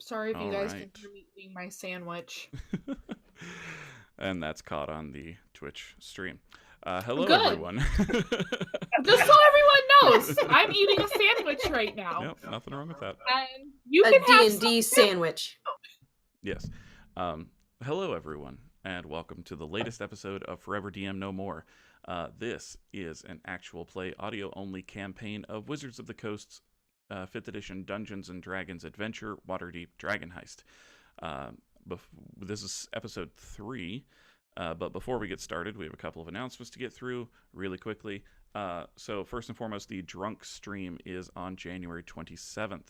Sorry if you guys right. can hear me eating my sandwich. And that's caught on the Twitch stream. Hello, Good. everyone. Just so everyone knows, I'm eating a sandwich right now. Yep, nothing wrong with that. And you A can have D&D sandwich. Yes. Hello, everyone, and welcome to the latest episode of Forever DM No More. This is an actual play audio-only campaign of Wizards of the Coast's 5th edition Dungeons & Dragons adventure, Waterdeep Dragon Heist. This is episode 3, but before we get started, we have a couple of announcements to get through really quickly. So first and foremost, the Drunk stream is on January 27th.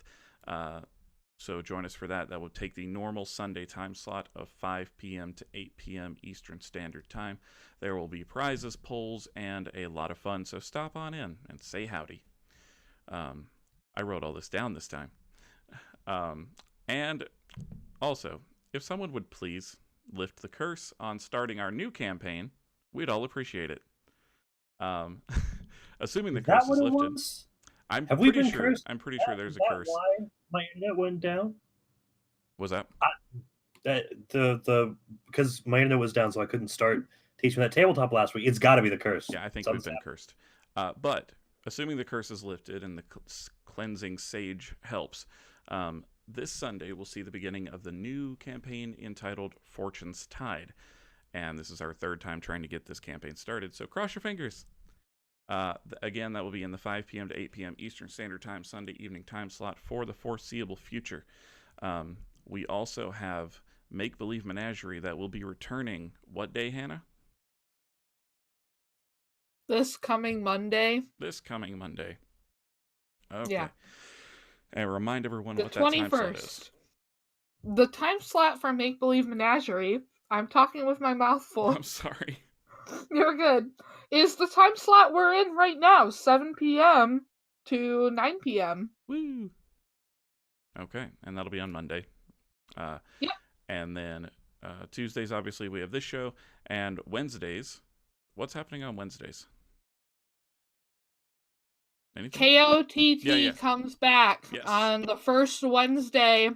So join us for that. That will take the normal Sunday time slot of 5 p.m. to 8 p.m. Eastern Standard Time. There will be prizes, polls, and a lot of fun, so stop on in and say howdy. I wrote all this down this time. And also, if someone would please lift the curse on starting our new campaign, we'd all appreciate it. Assuming the curse is lifted. I'm pretty sure there's a curse. Why my internet went down? Was that? Because my internet was down, so I couldn't start teaching that tabletop last week. It's got to be the curse. Yeah, I think we've been cursed. But assuming the curse is lifted and the cleansing sage helps, this Sunday we'll see the beginning of the new campaign entitled Fortune's Tide. And this is our third time trying to get this campaign started, so cross your fingers. Again, that will be in the 5 p.m. to 8 p.m. Eastern Standard Time Sunday evening time slot for the foreseeable future. We also have Make Believe Menagerie that will be returning what day, Hannah? This coming Monday. This coming Monday. Okay. Yeah. And remind everyone The what that time slot 21st. is. The time slot for Make Believe Menagerie, I'm talking with my mouth full. I'm sorry. You're good. Is the time slot we're in right now, 7 p.m. to 9 p.m. Woo! Okay, and that'll be on Monday. Yep. And then Tuesdays, obviously, we have this show. And Wednesdays, what's happening on Wednesdays? Anything? KOTT comes back Yes. on the first Wednesday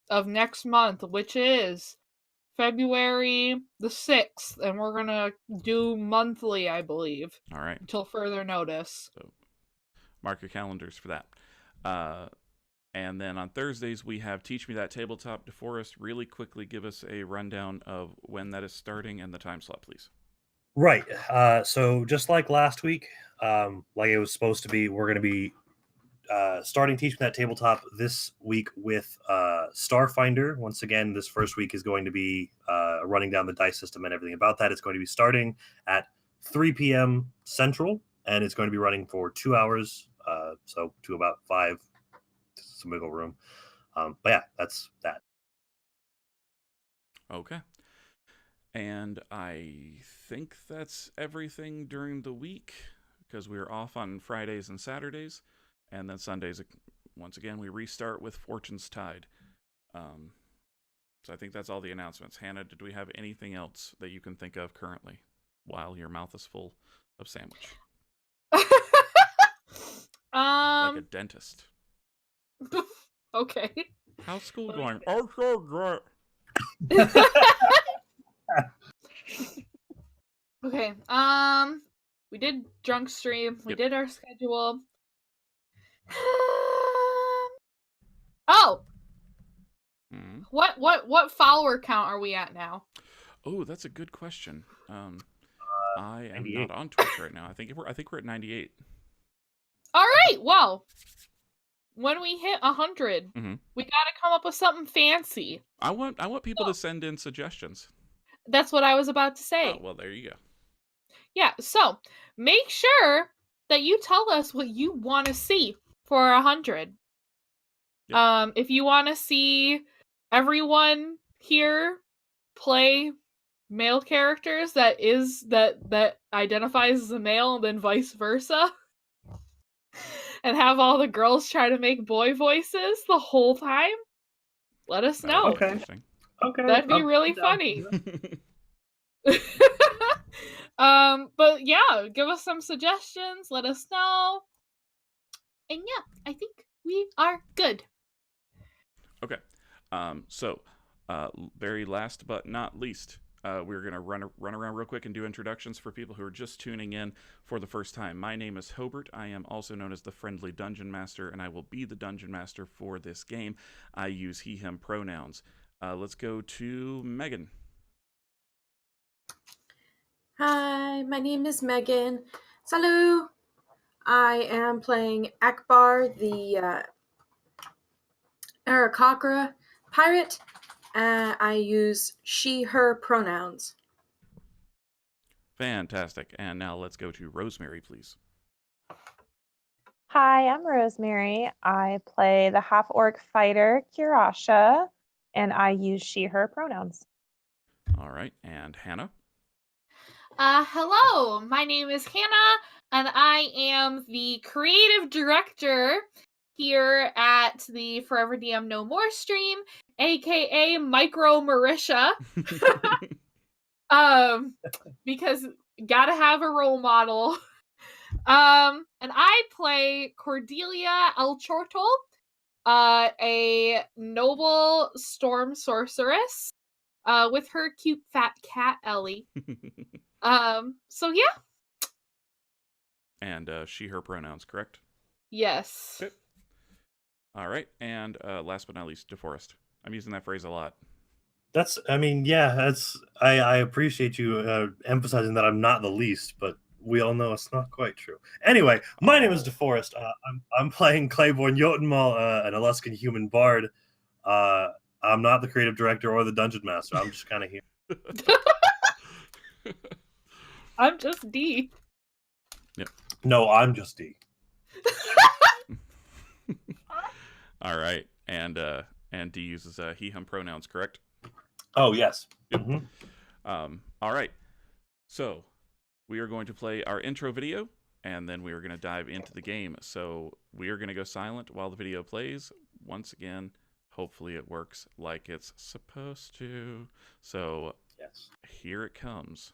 of next month, which is February the 6th, and we're gonna do monthly, I believe. All right. Until further notice. So mark your calendars for that. And then on Thursdays, we have Teach Me That Tabletop. DeForest, really quickly give us a rundown of when that is starting and the time slot, please. Right. So just like last week, like it was supposed to be, we're going to be starting Teach Me That Tabletop this week with Starfinder. Once again, this first week is going to be running down the dice system and everything about that. It's going to be starting at 3 p.m. Central, and it's going to be running for 2 hours, so to about 5. Some wiggle room. But yeah, that's that. Okay. And I think that's everything during the week, because we're off on Fridays and Saturdays. And then Sundays, once again, we restart with Fortune's Tide. So I think that's all the announcements. Hannah, did we have anything else that you can think of currently while your mouth is full of sandwich? Like a dentist. Okay. How's school going? Oh, so great. Okay. We did drunk stream. We did our schedule. Oh. Mm-hmm. What follower count are we at now? Oh, that's a good question. I am 98. Not on Twitch right now. I think we're at 98. All right. Well, when we hit 100, mm-hmm. we gotta come up with something fancy. I want people to send in suggestions. That's what I was about to say. Oh, well, there you go. Yeah. So make sure that you tell us what you want to see for 100. Yep. If you want to see everyone here play male characters that identifies as a male, and then vice versa. And have all the girls try to make boy voices the whole time, let us know. Okay. That'd be really funny. But yeah, give us some suggestions, let us know. And yeah, I think we are good. Okay. Very last but not least, we're going to run around real quick and do introductions for people who are just tuning in for the first time. My name is Hobart. I am also known as the Friendly Dungeon Master, and I will be the Dungeon Master for this game. I use he, him pronouns. Let's go to Megan. Hi, my name is Megan. Salut! I am playing Akbar, the Aarakocra pirate. I use she, her pronouns. Fantastic. And now let's go to Rosemary, please. Hi, I'm Rosemary. I play the half-orc fighter, Kirasha, and I use she, her pronouns. All right. And Hannah. Hello, my name is Hannah, and I am the creative director here at the Forever DM No More stream, aka Micro Marisha. Because gotta have a role model. And I play Cordelia El Chortle, a noble storm sorceress, with her cute fat cat Ellie. So yeah. And she, her pronouns, correct? Yes. Okay. All right. And last but not least, DeForest. I'm using that phrase a lot. I appreciate you emphasizing that I'm not the least, but we all know it's not quite true. Anyway, my name is DeForest. I'm playing Claiborne Jotunmal, an Aluskan human bard. I'm not the creative director or the dungeon master. I'm just kind of here. I'm just D. Yep. No, I'm just D. All right. And D uses he, him pronouns, correct? Oh, yes. Yep. All right. So we are going to play our intro video, and then we are going to dive into the game. So we are going to go silent while the video plays. Once again, hopefully it works like it's supposed to. So yes, here it comes.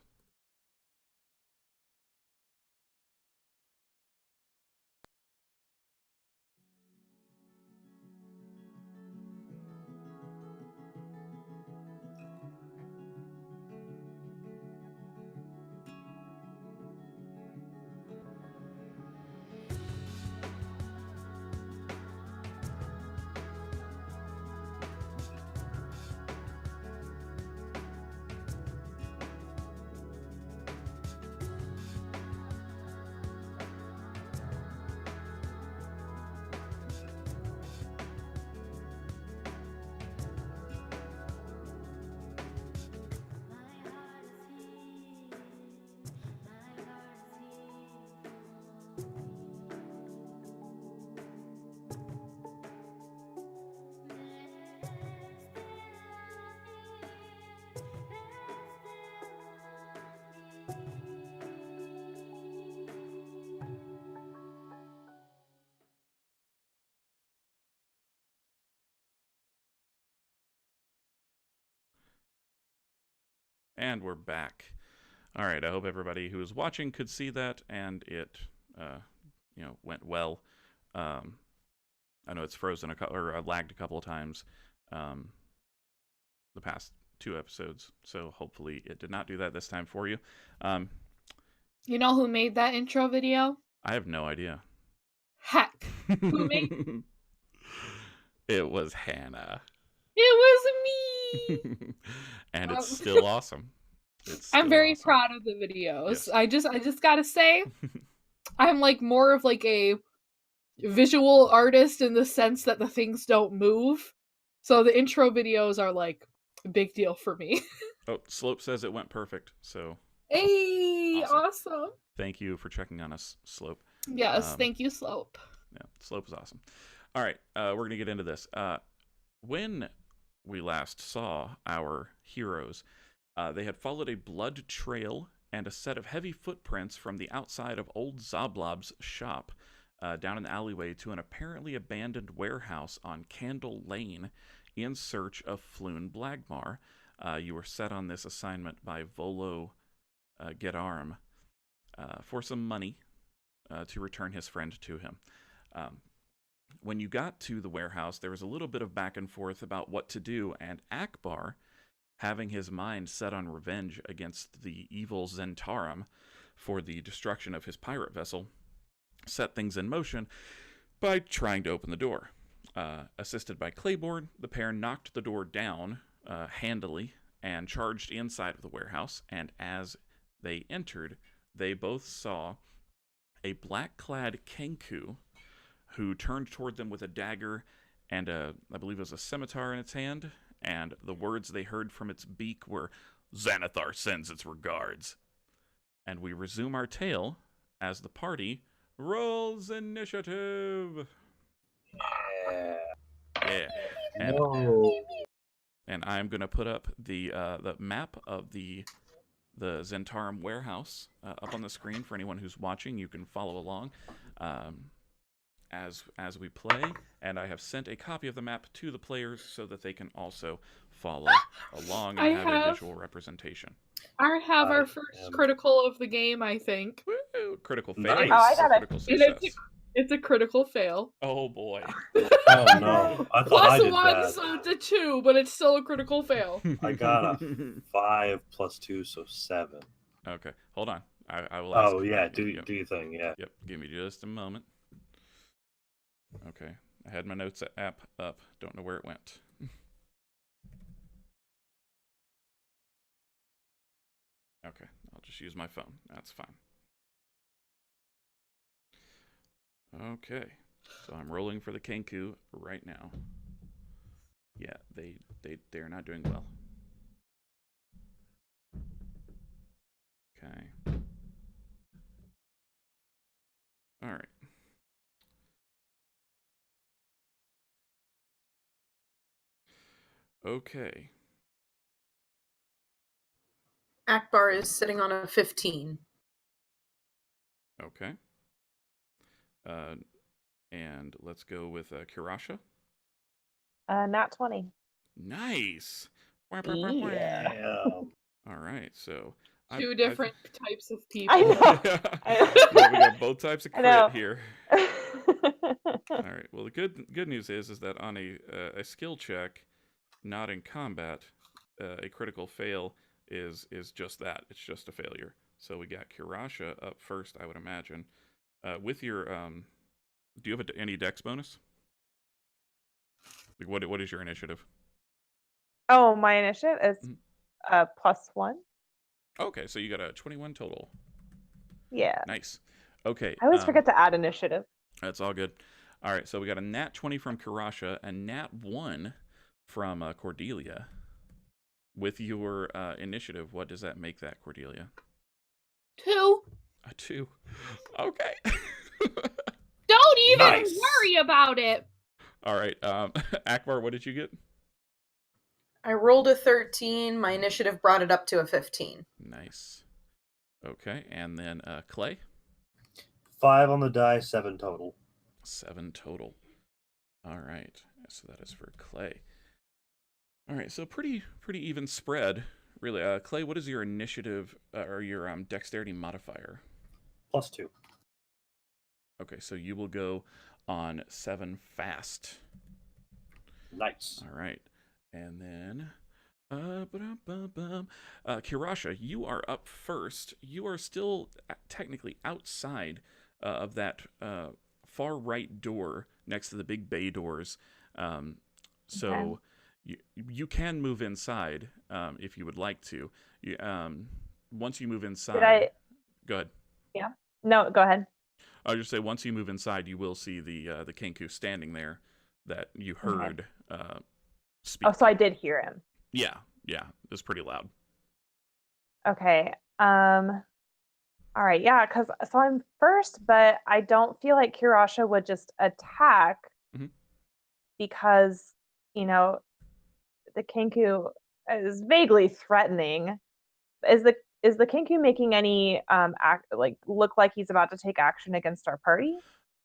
And we're back. All right, I hope everybody who is watching could see that, and it, went well. I know it's frozen or lagged a couple of times the past 2 episodes, so hopefully it did not do that this time for you. You know who made that intro video? I have no idea. Heck. Who made? It was Hannah. It was me. And it's still awesome. I'm very proud of the videos. Yes. I just gotta say, I'm like more of like a visual artist in the sense that the things don't move. So the intro videos are like a big deal for me. Oh, Slope says it went perfect. So hey, awesome. Thank you for checking on us, Slope. Yes, thank you, Slope. Yeah, Slope is awesome. All right, we're gonna get into this. When we last saw our heroes, they had followed a blood trail and a set of heavy footprints from the outside of old Zoblob's shop down an alleyway to an apparently abandoned warehouse on Candle Lane in search of Floon Blagmar. You were set on this assignment by Volo Gedarm for some money to return his friend to him. when you got to the warehouse, there was a little bit of back and forth about what to do, and Akbar, having his mind set on revenge against the evil Xanatharim for the destruction of his pirate vessel, set things in motion by trying to open the door. Assisted by Claiborne, the pair knocked the door down handily and charged inside of the warehouse, and as they entered, they both saw a black-clad Kenku who turned toward them with a dagger and I believe it was a scimitar in its hand, and the words they heard from its beak were, "Xanathar sends its regards." And we resume our tale as the party rolls initiative. Yeah. And I'm going to put up the map of the Xanatharim warehouse up on the screen for anyone who's watching. You can follow along as we play, and I have sent a copy of the map to the players so that they can also follow along and have a visual representation. I have our first critical of the game, I think. Woo! Critical fail. Nice. Oh, I got it. Critical success. It's a critical fail. Oh boy. Oh no! I thought I Plus did one, bad. so it's a 2, but it's still a critical fail. I got a 5 + 2, so 7. Okay, hold on. I will ask. Oh yeah, do your thing, yeah. Yep, give me just a moment. Okay, I had my notes app up. Don't know where it went. Okay, I'll just use my phone. That's fine. Okay, so I'm rolling for the Kenku right now. Yeah, they're not doing well. Okay. All right. Okay. Akbar is sitting on a 15. Okay. And let's go with Kirasha. Nat 20. Nice. Yeah. All right, so Two different types of people. I know. Yeah, we got both types of crit here. All right. Well, the good news is that on a skill check, not in combat, a critical fail is just that. It's just a failure. So we got Kirasha up first, I would imagine. With your do you have any dex bonus? Like what is your initiative? Oh, my initiative is +1. Okay, so you got a 21 total. Yeah. Nice. Okay. I always forget to add initiative. That's all good. All right, so we got a nat 20 from Kirasha, a nat 1 from Cordelia. With your initiative, what does that make that, Cordelia? 2. A 2. Okay. Don't even Nice. worry about it. All right. Akbar, what did you get? I rolled a 13. My initiative brought it up to a 15. Nice. Okay, and then Clay? 5 on the die, 7 total. 7 total. All right. So that is for Clay. All right, so pretty even spread, really. Clay, what is your initiative or your dexterity modifier? +2. Okay, so you will go on 7 fast. Nice. All right. And then Kirasha, you are up first. You are still technically outside of that far right door next to the big bay doors. So you can move inside if you would like to. Once you move inside, go ahead. Yeah. No, go ahead. I'll just say once you move inside, you will see the Kenku standing there that you heard speak. Oh, so I did hear him. Yeah, it was pretty loud. Okay. All right. Yeah, so I'm first, but I don't feel like Kirasha would just attack because, the Kenku is vaguely threatening. Is the Kenku making any look like he's about to take action against our party?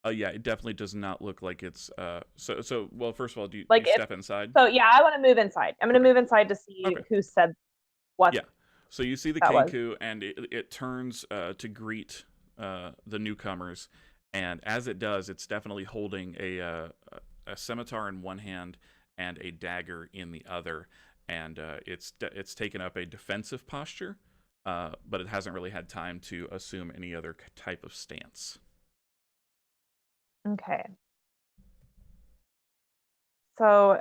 Yeah, it definitely does not look like it's so well, first of all, do you step inside? So yeah, I want to move inside. I'm going to move inside to see who said what. Yeah. So you see the Kenku and it turns to greet the newcomers, And as it does, it's definitely holding a scimitar in one hand and a dagger in the other, and it's taken up a defensive posture, but it hasn't really had time to assume any other type of stance. Okay. So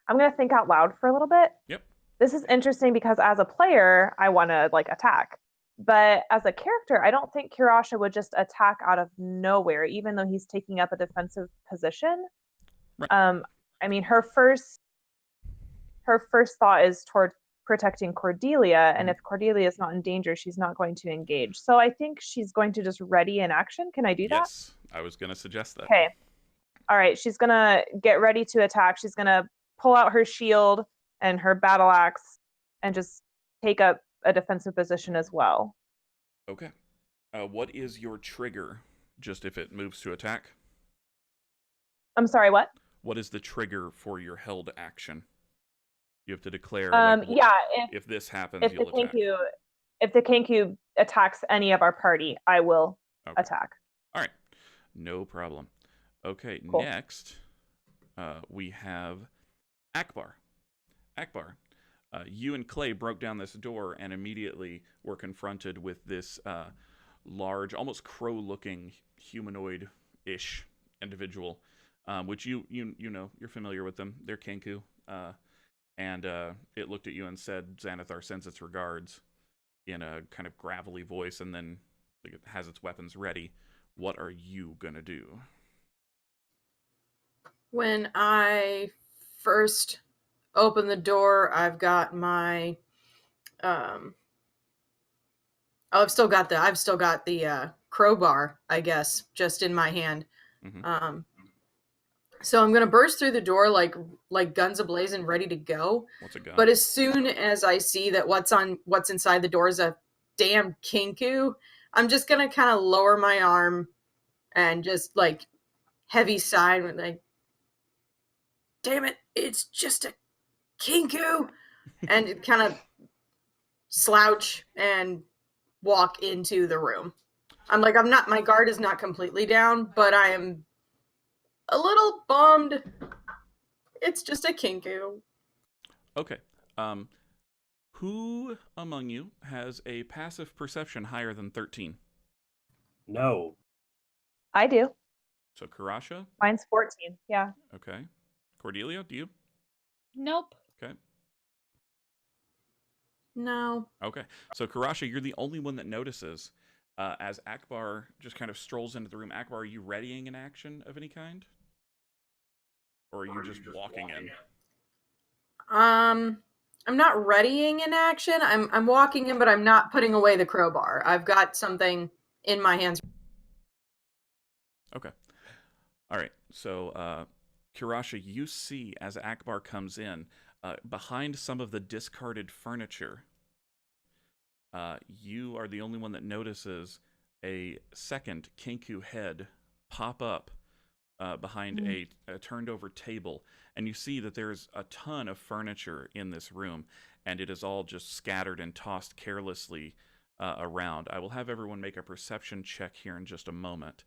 I'm gonna think out loud for a little bit. Yep. This is interesting because as a player, I want to like attack. But as a character, I don't think Kirasha would just attack out of nowhere, even though he's taking up a defensive position. Right. I mean, her first thought is toward protecting Cordelia, and if Cordelia is not in danger, she's not going to engage. So I think she's going to just ready in action. Can I do that? Yes, I was going to suggest that. Okay. All right, she's gonna get ready to attack. She's gonna pull out her shield and her battle axe and just take up a defensive position as well. Okay. What is your trigger, just if it moves to attack? I'm sorry, what? What is the trigger for your held action? You have to declare, if this happens, you'll attack. If the Kenku attacks any of our party, I will attack. All right. No problem. Okay, cool. Next, we have Akbar. Akbar, you and Clay broke down this door and immediately were confronted with this large, almost crow-looking, humanoid-ish individual, which you know, you're familiar with them. They're Kenku. And it looked at you and said, "Xanathar sends its regards," in a kind of gravelly voice, and then it has its weapons ready. What are you gonna do? When I first open the door, I've got my I've still got the crowbar, I guess, just in my hand. Mm-hmm. So I'm gonna burst through the door like guns ablazing, ready to go. What's a gun? But as soon as I see that what's inside the door is a damn Kenku, I'm just gonna kind of lower my arm and just like heavy sigh, like, "Damn it, it's just a Kenku," and kind of slouch and walk into the room. My guard is not completely down, but I am a little bummed. It's just a Kenku. Okay. Who among you has a passive perception higher than 13? No. I do. So Kirasha? Mine's 14. Yeah. Okay. Cordelia, do you? Nope. Okay. No. Okay. So Kirasha, you're the only one that notices as Akbar just kind of strolls into the room. Akbar, are you readying an action of any kind? Or are you just walking in? I'm not readying an action. I'm walking in, but I'm not putting away the crowbar. I've got something in my hands. Okay. All right. So, Kirasha, you see as Akbar comes in, behind some of the discarded furniture, you are the only one that notices a second Kenku head pop up behind a turned over table, and you see that there's a ton of furniture in this room, and it is all just scattered and tossed carelessly around. I will have everyone make a perception check here in just a moment,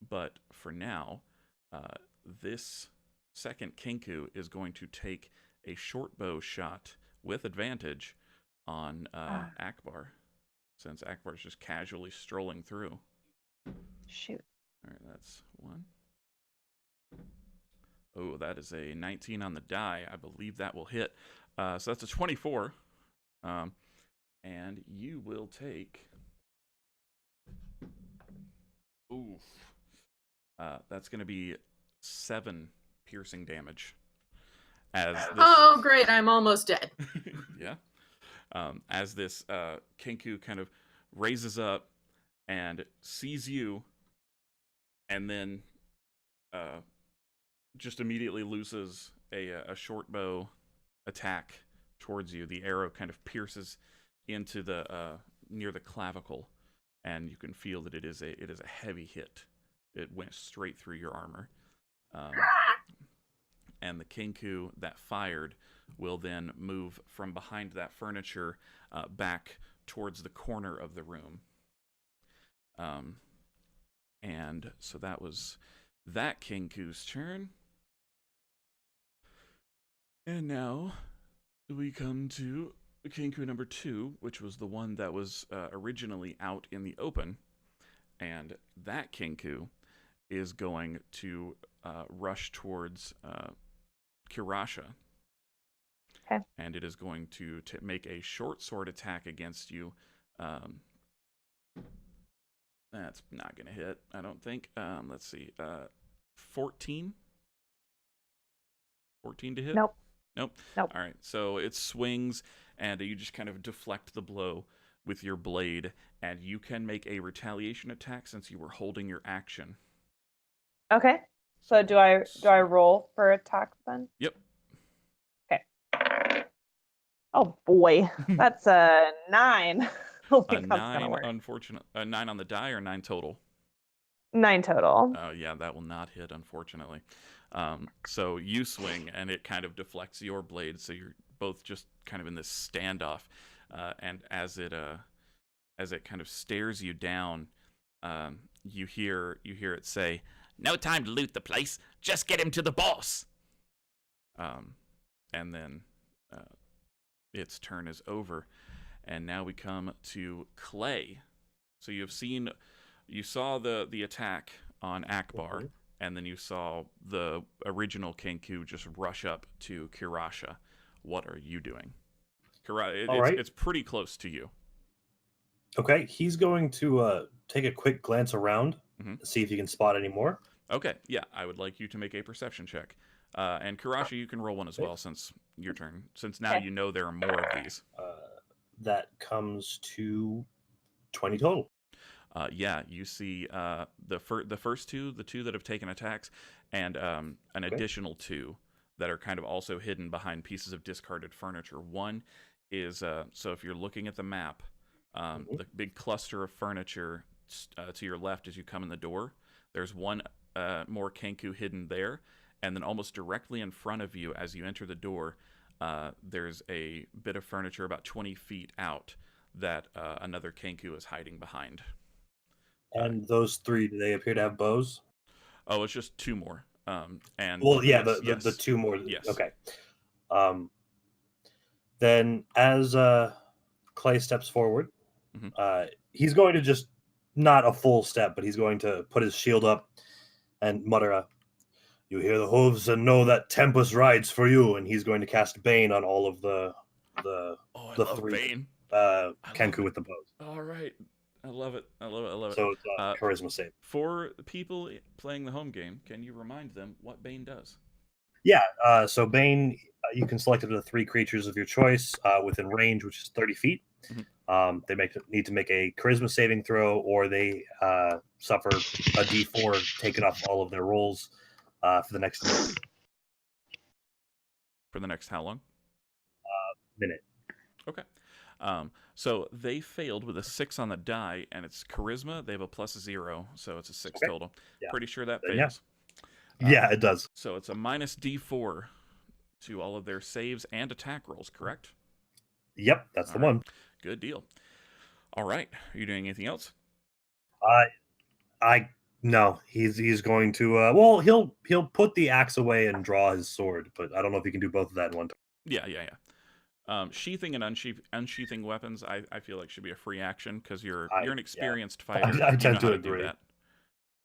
but for now, this second Kenku is going to take a short bow shot with advantage on Akbar, since Akbar's just casually strolling through. Shoot. All right, that's one. Oh, that is a 19 on the die. I believe that will hit. So that's a 24. And you will take... Oof. That's going to be 7 piercing damage. As this... Oh, great. I'm almost dead. Yeah. As this Kenku kind of raises up and sees you, and then just immediately looses a short bow attack towards you. The arrow kind of pierces into the near the clavicle, and you can feel that it is a heavy hit. It went straight through your armor. And the Kenku that fired will then move from behind that furniture back towards the corner of the room. And so that was that Kenku's turn. And now we come to Kenku number 2, which was the one that was originally out in the open. And that Kenku is going to rush towards Kirasha. Okay. And it is going to make a short sword attack against you. That's not going to hit, I don't think. Let's see. 14? 14 to hit? Nope. Nope. Nope. All right. So it swings, and you just kind of deflect the blow with your blade, and you can make a retaliation attack since you were holding your action. Okay. So do I roll for attack then? Yep. Okay. Oh boy, that's a 9. I don't think that's gonna work. A 9 on the die or 9 total? 9 total. Oh yeah, that will not hit, unfortunately. So you swing, and it kind of deflects your blade, so you're both just kind of in this standoff. And as it kind of stares you down, you hear it say, "No time to loot the place. Just get him to the boss." And then its turn is over, and now we come to Clay. So you saw the attack on Akbar, and then you saw the original Kenku just rush up to Kirasha. What are you doing? It's pretty close to you. Okay, he's going to take a quick glance around, see if he can spot any more. Okay, yeah, I would like you to make a perception check. And Kirasha, you can roll one as well since your turn, since now you know there are more of these. That comes to 20 total. Yeah, you see the first two, the two that have taken attacks, and an additional 2 that are kind of also hidden behind pieces of discarded furniture. One is, so if you're looking at the map, the big cluster of furniture to your left as you come in the door, there's one more Kenku hidden there, and then almost directly in front of you as you enter the door, there's a bit of furniture about 20 feet out that another Kenku is hiding behind. And those 3, do they appear to have bows? Oh, it's just 2 more. And well, yeah, yes, the 2 more. Yes. Okay. Then as Clay steps forward, he's going to just, not a full step, but he's going to put his shield up and mutter, "You hear the hooves and know that Tempest rides for you," and he's going to cast Bane on all of the 3 Bane. Kenku with the bows. All right. I love it. So it's charisma save. For people playing the home game, can you remind them what Bane does? Yeah, so Bane, you can select up to 3 creatures of your choice within range, which is 30 feet. They need to make a charisma saving throw, or they suffer a D4 taken off all of their rolls for the next minute. For the next how long? Minute. Okay. So they failed with a 6 on the die, and it's charisma. They have a +0, so it's a 6 total. Yeah. Pretty sure that fails. Yeah, it does. So it's a minus D4 to all of their saves and attack rolls, correct? Yep, that's the one. Good deal. All right. Are you doing anything else? No. He's going to. Well, he'll put the axe away and draw his sword, but I don't know if he can do both of that in one time. Yeah. Sheathing and unsheathing weapons, I feel like should be a free action because you're an experienced fighter. I tend to agree. Do that.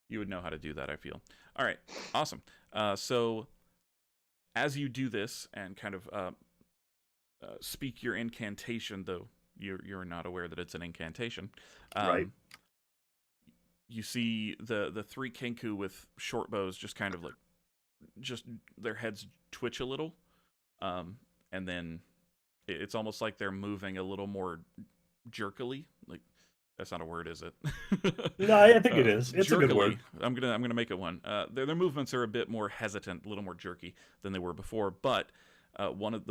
You would know how to do that, I feel. All right, awesome. So as you do this and kind of speak your incantation, though you're not aware that it's an incantation, right? You see the 3 Kenku with short bows just kind of like just their heads twitch a little, and then it's almost like they're moving a little more jerkily. Like, that's not a word, is it? No, I think it is. It's jerkily. A good word. I'm gonna make it one. Their movements are a bit more hesitant, a little more jerky than they were before. But the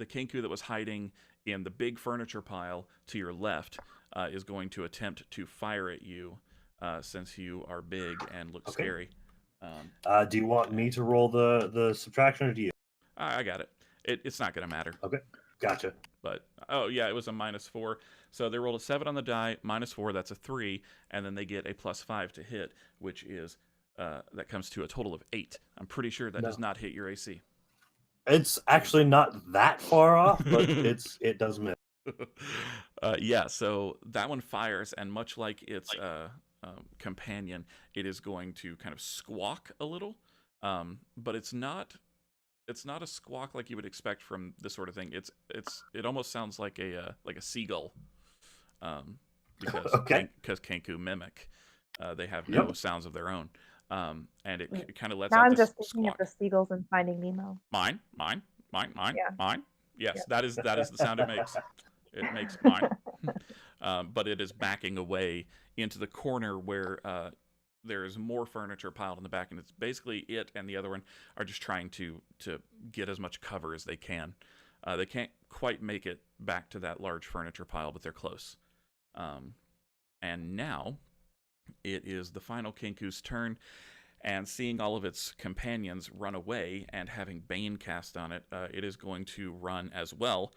Kenku that was hiding in the big furniture pile to your left is going to attempt to fire at you, since you are big and look scary. Do you want me to roll the subtraction, or do you? I got it. It's not going to matter. Okay, gotcha. But, oh, yeah, it was a -4. So they rolled a 7 on the die, -4, that's a 3, and then they get a +5 to hit, which is, that comes to a total of 8. I'm pretty sure that does not hit your AC. It's actually not that far off, but it does miss. Yeah, so that one fires, and much like its companion, it is going to kind of squawk a little, but it's not a squawk like you would expect from this sort of thing. It almost sounds like a seagull, because Kenku mimic, they have no sounds of their own, and it kind of lets Now out I'm this just thinking squawk. of the seagulls in Finding Nemo. Mine. Yeah. Yes, Yeah. that is the sound it makes. It makes mine. But it is backing away into the corner where there's more furniture piled in the back, and it's basically it and the other one are just trying to get as much cover as they can. They can't quite make it back to that large furniture pile, but they're close. And now it is the final Kinku's turn, and seeing all of its companions run away and having Bane cast on it, it is going to run as well,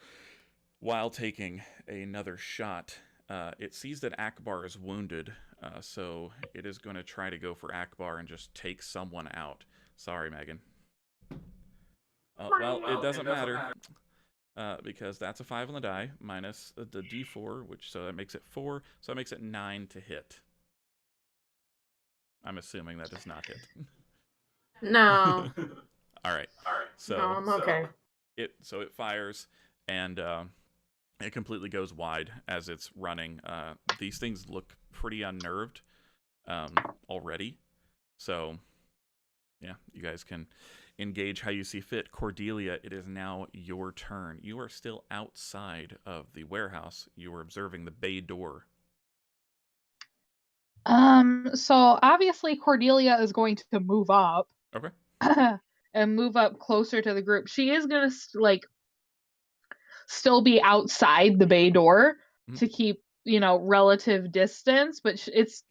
while taking another shot. It sees that Akbar is wounded, so it is going to try to go for Akbar and just take someone out. Sorry, Megan. Well, it doesn't matter, because that's a 5 on the die, minus the d4, so that makes it 4, so that makes it 9 to hit. I'm assuming that does not hit. No. All right. So No, I'm okay. It fires, and it completely goes wide as it's running. These things look pretty unnerved already. So, yeah, you guys can engage how you see fit. Cordelia, it is now your turn. You are still outside of the warehouse. You are observing the bay door. So obviously Cordelia is going to move up. Okay. And move up closer to the group. She is gonna still be outside the bay door to keep, relative distance, but it's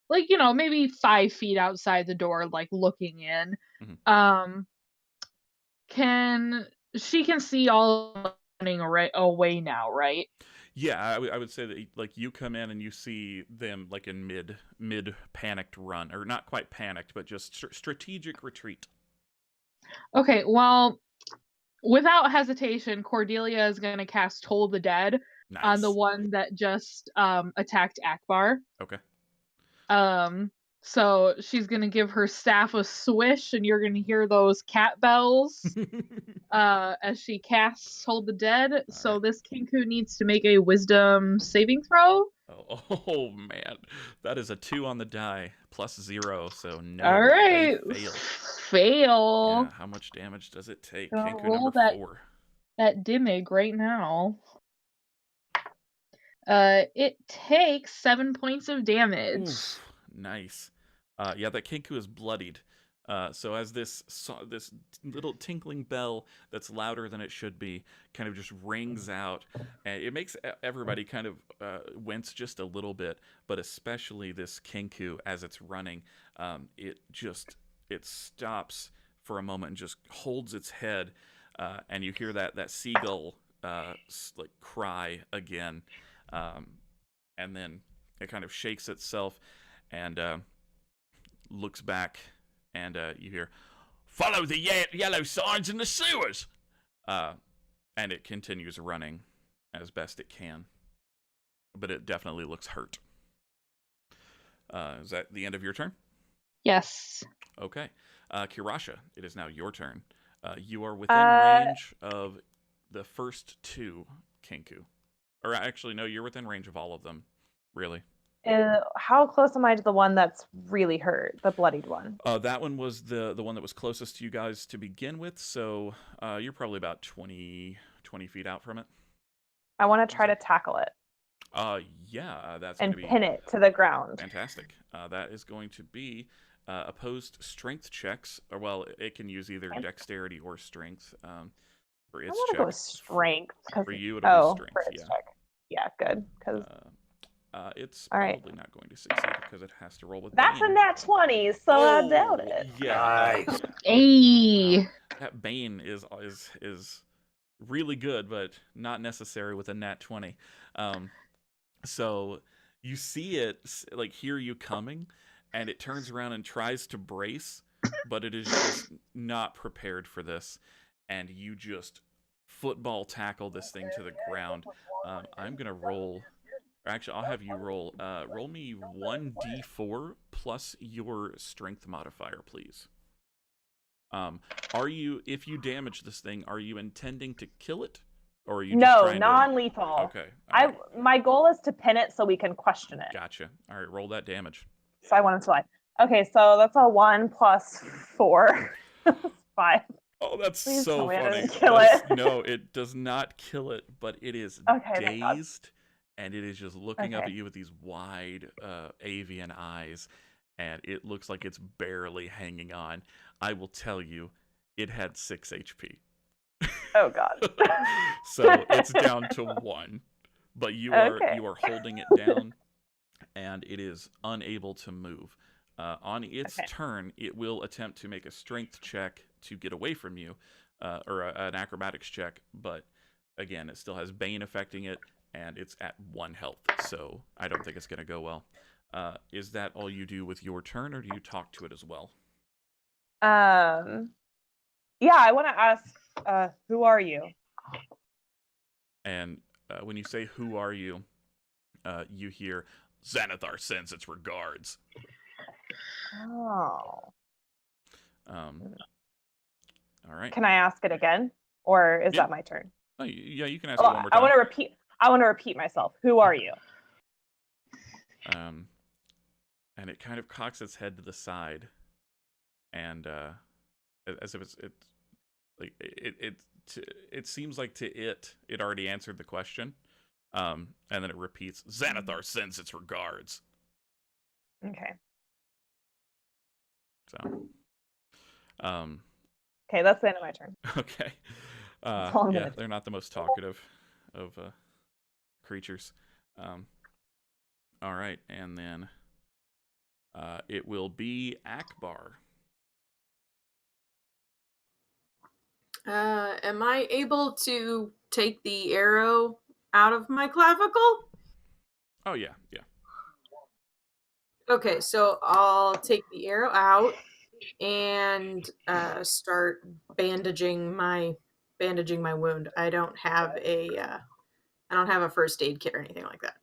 like, maybe 5 feet outside the door, like looking in. She can see all running away now, right? Yeah, I would say that, like, you come in and you see them like in mid panicked run, or not quite panicked, but just strategic retreat. Okay, well, without hesitation, Cordelia is going to cast Toll the Dead on the one that just attacked Akbar. Okay. So she's going to give her staff a swish, and you're going to hear those cat bells as she casts Hold the Dead. So this Kinku needs to make a wisdom saving throw. Oh man, that is a 2 on the die, +0, so no. All right. Fail. Yeah, how much damage does it take? So Kinku roll number 4. That Dimig right now. It takes 7 points of damage. Oof, nice. Yeah, that Kinku is bloodied. So as this little tinkling bell that's louder than it should be kind of just rings out, and it makes everybody kind of wince just a little bit, but especially this Kinku as it's running. It stops for a moment and just holds its head, and you hear that seagull like cry again, and then it kind of shakes itself and looks back. And you hear, "Follow the yellow signs in the sewers!" And it continues running as best it can. But it definitely looks hurt. Is that the end of your turn? Yes. Okay. Kirasha, it is now your turn. You are within range of the first 2 Kinku. Or actually, no, you're within range of all of them, really. How close am I to the one that's really hurt, the bloodied one? That one was the one that was closest to you guys to begin with, so you're probably about 20 feet out from it. I want to try to tackle it. Yeah, that's and going to be... pin it to the ground. Fantastic. That is going to be opposed strength checks. Or, well, it can use either dexterity or strength for its I want to go with strength. For you, it'll be strength, yeah. Check. Yeah, good, because... it's probably not going to succeed because it has to roll with That's Bane. a nat 20, so I doubt it. Yeah. Hey. That Bane is really good, but not necessary with a nat 20. So you see it, like, hear you coming, and it turns around and tries to brace, but it is just not prepared for this, and you just football tackle this thing to the ground. I'm gonna roll. Actually, I'll have you roll. Roll me 1d4 plus your strength modifier, please. Are you, if you damage this thing, are you intending to kill it, or are you just trying non-lethal. Okay. Right. My goal is to pin it so we can question it. Gotcha. All right, roll that damage. So I want it to lie. Okay, so that's a 1 plus 4. 5. Oh, that's Please so tell me it funny. doesn't kill it. No, it does not kill it, but it is Okay, thank God. dazed, and it is just looking up at you with these wide avian eyes, and it looks like it's barely hanging on. I will tell you, it had 6 HP. Oh God. So it's down to 1, but you are holding it down, and it is unable to move. On its turn, it will attempt to make a strength check to get away from you, or an acrobatics check, but again, it still has Bane affecting it, and it's at 1 health, so I don't think it's going to go well. Is that all you do with your turn, or do you talk to it as well? Yeah, I want to ask, who are you? And when you say, who are you, you hear, Xanathar sends its regards. Oh. All right. Can I ask it again, or is that my turn? Oh, yeah, you can ask it one more time. I want to repeat myself. Who are you? And it kind of cocks its head to the side, and as if it seems like to it already answered the question, and then it repeats, Xanathar sends its regards. Okay. So, okay, that's the end of my turn. Okay. Yeah, they're not the most talkative of creatures. All right, and then it will be Akbar. Am I able to take the arrow out of my clavicle? Oh, yeah, yeah. Okay, so I'll take the arrow out and start bandaging my wound. I don't have a first aid kit or anything like that.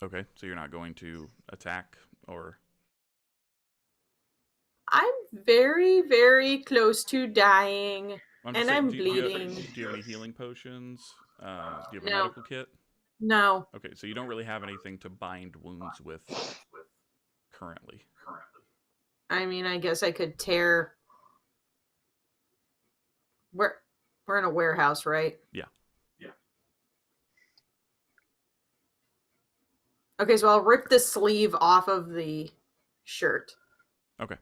Okay, so you're not going to attack, or? I'm very, very close to dying, and I'm bleeding. Do you have any healing potions? Do you have a No. medical kit? No. Okay, so you don't really have anything to bind wounds with currently. I mean, I guess I could tear. We're in a warehouse, right? Yeah. Okay, so I'll rip the sleeve off of the shirt. Okay.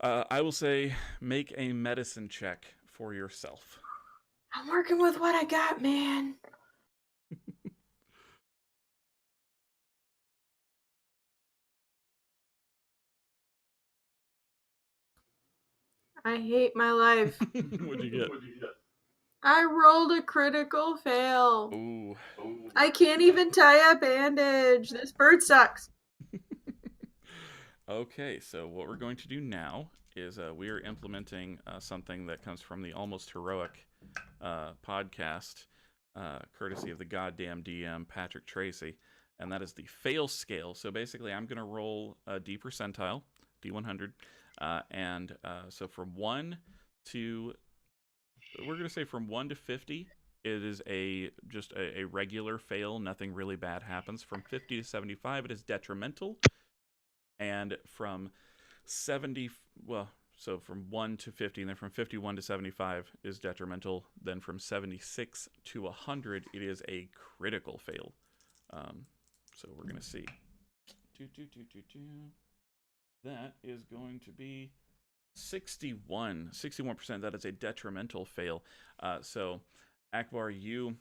I will say make a medicine check for yourself. I'm working with what I got, man. I hate my life. What'd you get? I rolled a critical fail. Ooh. I can't even tie a bandage. This bird sucks. Okay, so what we're going to do now is we are implementing something that comes from the Almost Heroic podcast, courtesy of the goddamn DM, Patrick Tracy, and that is the fail scale. So basically, I'm going to roll a D percentile, D100, and so from 1 to, we're going to say from 1 to 50, it is just a regular fail. Nothing really bad happens. From 50 to 75, it is detrimental. And from 70, so from 1 to 50, and then from 51 to 75 is detrimental. Then from 76 to 100, it is a critical fail. So we're going to see. That is going to be 61%. That is a detrimental fail. So, Akbar, you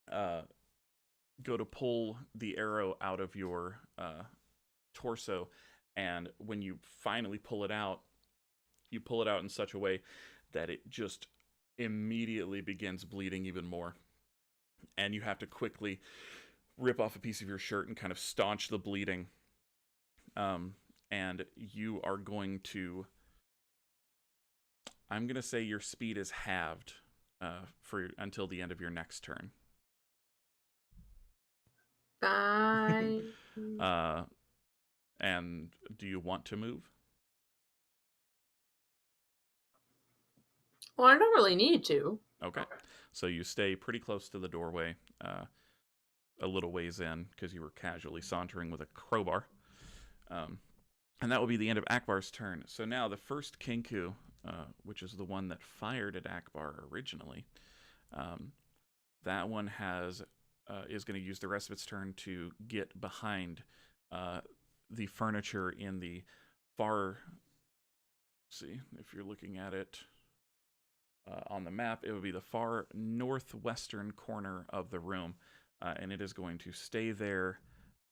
go to pull the arrow out of your torso, and when you finally pull it out, you pull it out in such a way that it just immediately begins bleeding even more. And you have to quickly rip off a piece of your shirt and kind of staunch the bleeding. And you are going to... I'm going to say your speed is halved until the end of your next turn. Bye. And do you want to move? Well, I don't really need to. Okay. So you stay pretty close to the doorway, a little ways in, because you were casually sauntering with a crowbar. And that will be the end of Akbar's turn. So now the first Kenku, which is the one that fired at Akbar originally, that one is going to use the rest of its turn to get behind the furniture in the far... See, if you're looking at it on the map, it would be the far northwestern corner of the room. And it is going to stay there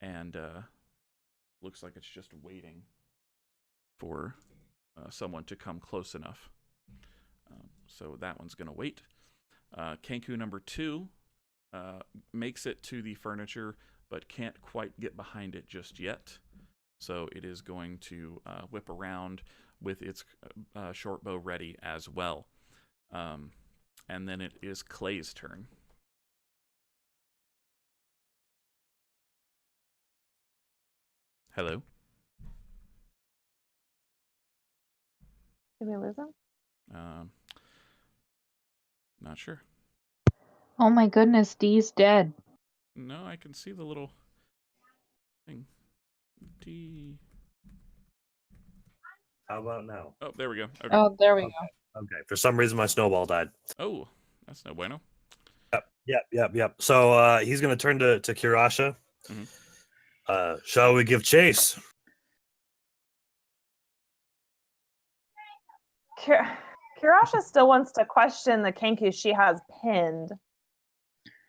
and looks like it's just waiting for someone to come close enough. So that one's going to wait. Kenku number 2 makes it to the furniture, but can't quite get behind it just yet. So it is going to whip around with its short bow ready as well. And then it is Clay's turn. Hello? Did we lose him? Not sure. Oh my goodness, Dee's dead. No, I can see the little thing. D. How about now? Oh, there we go. Okay. Oh, there we Okay. go. Okay. For some reason, my snowball died. Oh, that's no bueno. Yep. So he's going to turn to Kirasha. Mhm. Shall we give chase? Kirasha still wants to question the Kenku she has pinned.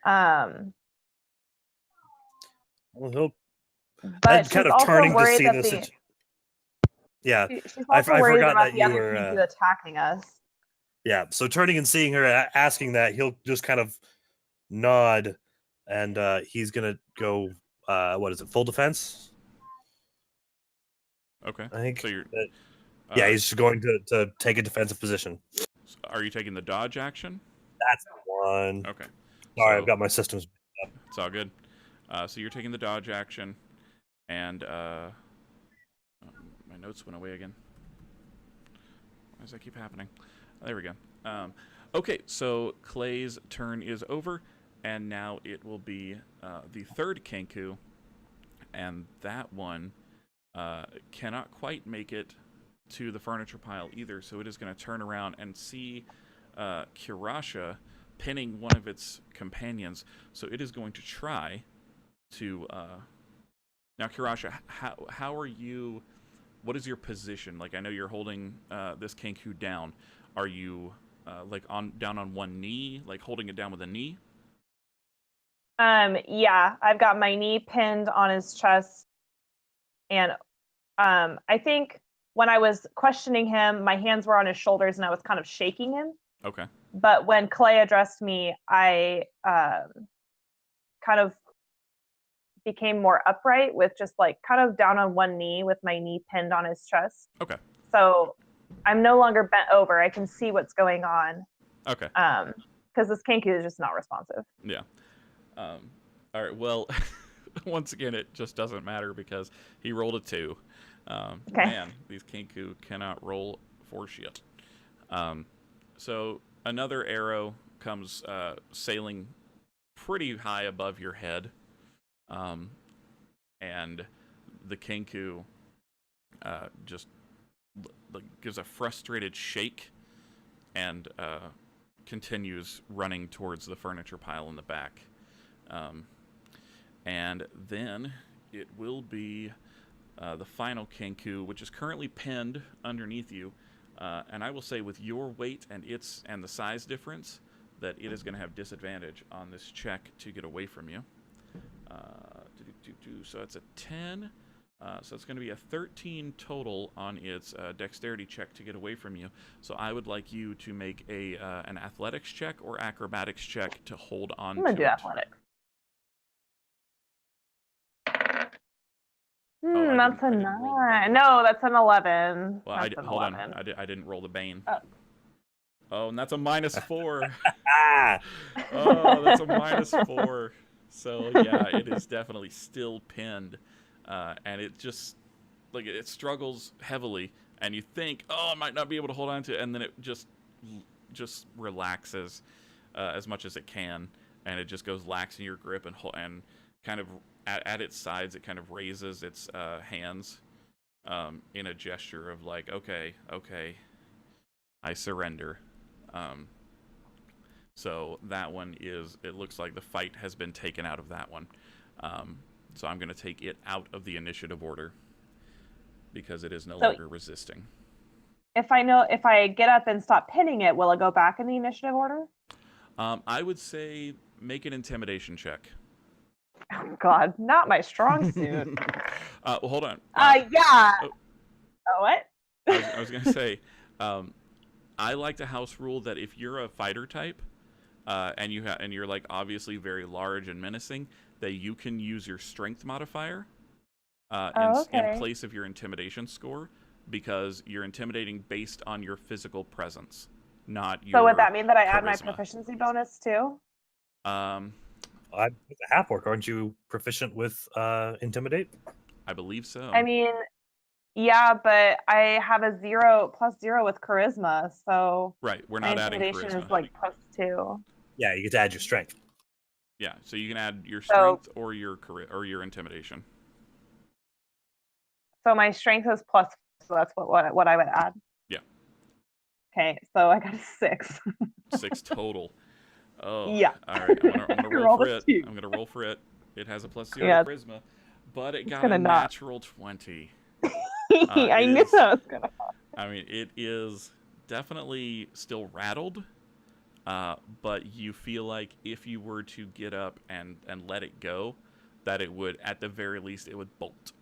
Well, But she's kind of also turning to worried see that this. Yeah, she's I also worried forgot about that the you other were. Kenku attacking us. Yeah, so turning and seeing her asking that, he'll just kind of nod, and he's gonna go. What is it? Full defense? Okay. I think. So you're. Yeah, he's going to take a defensive position. Are you taking the dodge action? That's the one. Okay. Sorry, So, I've got my systems. it's all good. So you're taking the dodge action, and my notes went away again. Why does that keep happening? There we go. Okay, so Clay's turn is over, and now it will be the third Kenku, and that one cannot quite make it to the furniture pile either, so it is going to turn around and see Kirasha pinning one of its companions, so it is going to try to... Now, Kirasha, how are you... What is your position? Like, I know you're holding this Kenku down. Are you down on one knee, like holding it down with a knee? Yeah, I've got my knee pinned on his chest, and I think when I was questioning him, my hands were on his shoulders and I was kind of shaking him. Okay. But when Clay addressed me, I kind of became more upright with just like kind of down on one knee with my knee pinned on his chest. Okay. So I'm no longer bent over. I can see what's going on. Okay. Because this Kenku is just not responsive. Yeah. All right. Well, once again, it just doesn't matter because he rolled a 2. Okay. Man, these Kenku cannot roll for shit. So another arrow comes sailing pretty high above your head. And the Kenku just gives a frustrated shake and continues running towards the furniture pile in the back. And then it will be the final Kenku, which is currently pinned underneath you. And I will say with your weight and the size difference that it is going to have disadvantage on this check to get away from you. So it's a 10 So it's going to be a 13 total on its dexterity check to get away from you. So I would like you to make an athletics check or acrobatics check to hold on I'm gonna to do it. athletics. I That's a didn't roll the 9. bane. No, that's an 11. Well, That's an hold 11. on. I didn't roll the bane. Oh. Oh, and that's a -4. Ah, Oh, that's a -4. So yeah, it is definitely still pinned, and it just like it struggles heavily, and you think, oh, I might not be able to hold on to it, and then it just relaxes as much as it can, and it just goes lax in your grip and kind of at its sides, it kind of raises its hands in a gesture of like, okay, I surrender. So that one it looks like the fight has been taken out of that one. So I'm going to take it out of the initiative order because it is no longer resisting. If I get up and stop pinning it, will it go back in the initiative order? I would say make an intimidation check. Oh God, not my strong suit. Well, hold on. Yeah. What? I was going to say, I like to house rule that if you're a fighter type, and you're like obviously very large and menacing, that you can use your strength modifier in place of your intimidation score, because you're intimidating based on your physical presence, not your. So would that mean that I add my charisma. proficiency bonus too? Um, with a half orc, aren't you proficient with intimidate? I believe so. I mean, yeah, but I have a +0 with charisma, so right, we're not adding intimidation charisma. is like +2. Yeah, you get to add your strength. Yeah, so you can add your strength or your intimidation. So my strength is +, so that's what I would add. Yeah. Okay, so I got a 6. 6 total. Oh. Yeah. All right, I'm gonna roll for it. I'm gonna roll for it. It has a +0 charisma, but it got a natural 20. I knew that was gonna happen. I mean, it is definitely still rattled, but you feel like if you were to get up and let it go, that it would, at the very least, it would bolt.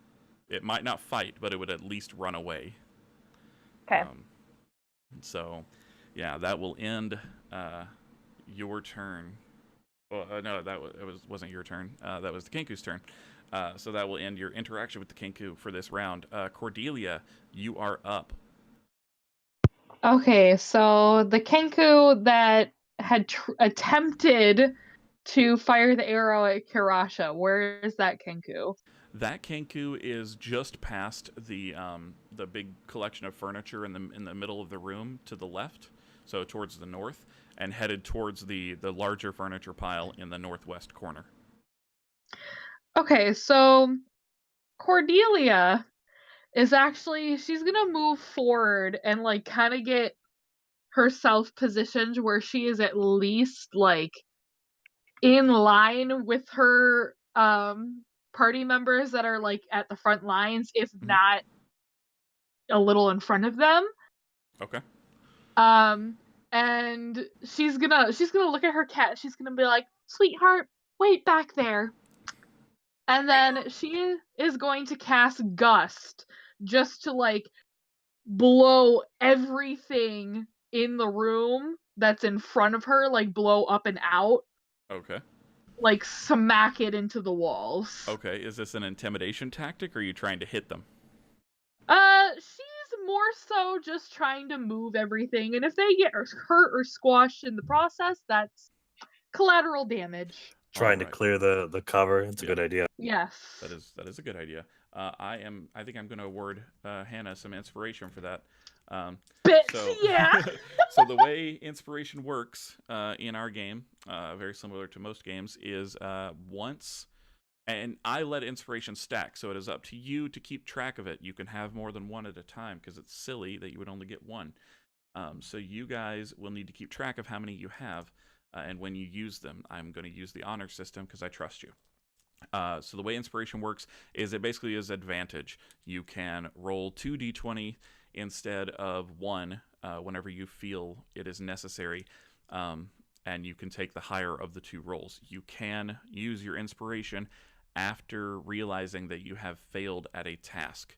It might not fight, but it would at least run away. Okay. So, yeah, that will end your turn. Well, no, wasn't your turn. That was the Kinku's turn. So that will end your interaction with the Kinku for this round. Cordelia, you are up. Okay, so the Kenku that had attempted to fire the arrow at Kirasha, where is that Kenku? That Kenku is just past the big collection of furniture in the middle of the room to the left, so towards the north, and headed towards the larger furniture pile in the northwest corner. Okay, so Cordelia is actually, she's gonna move forward and like kind of get herself positioned where she is at least like in line with her party members that are like at the front lines, if not a little in front of them. Okay. And she's gonna look at her cat. She's gonna be like, "Sweetheart, wait back there." And then she is going to cast Gust just to like blow everything in the room that's in front of her, like blow up and out. Okay. Like smack it into the walls. Okay, is this an intimidation tactic, or are you trying to hit them? She's more so just trying to move everything, and if they get hurt or squashed in the process, that's collateral damage. Trying to clear the cover. It's a good idea. Yes. That is a good idea. I think I'm going to award Hannah some inspiration for that. Yeah. So the way inspiration works in our game, very similar to most games, is once, and I let inspiration stack, so it is up to you to keep track of it. You can have more than one at a time because it's silly that you would only get one. So you guys will need to keep track of how many you have, and when you use them. I'm going to use the honor system because I trust you. So the way inspiration works is it basically is advantage. You can roll 2d20 instead of 1 whenever you feel it is necessary, and you can take the higher of the 2 rolls. You can use your inspiration after realizing that you have failed at a task.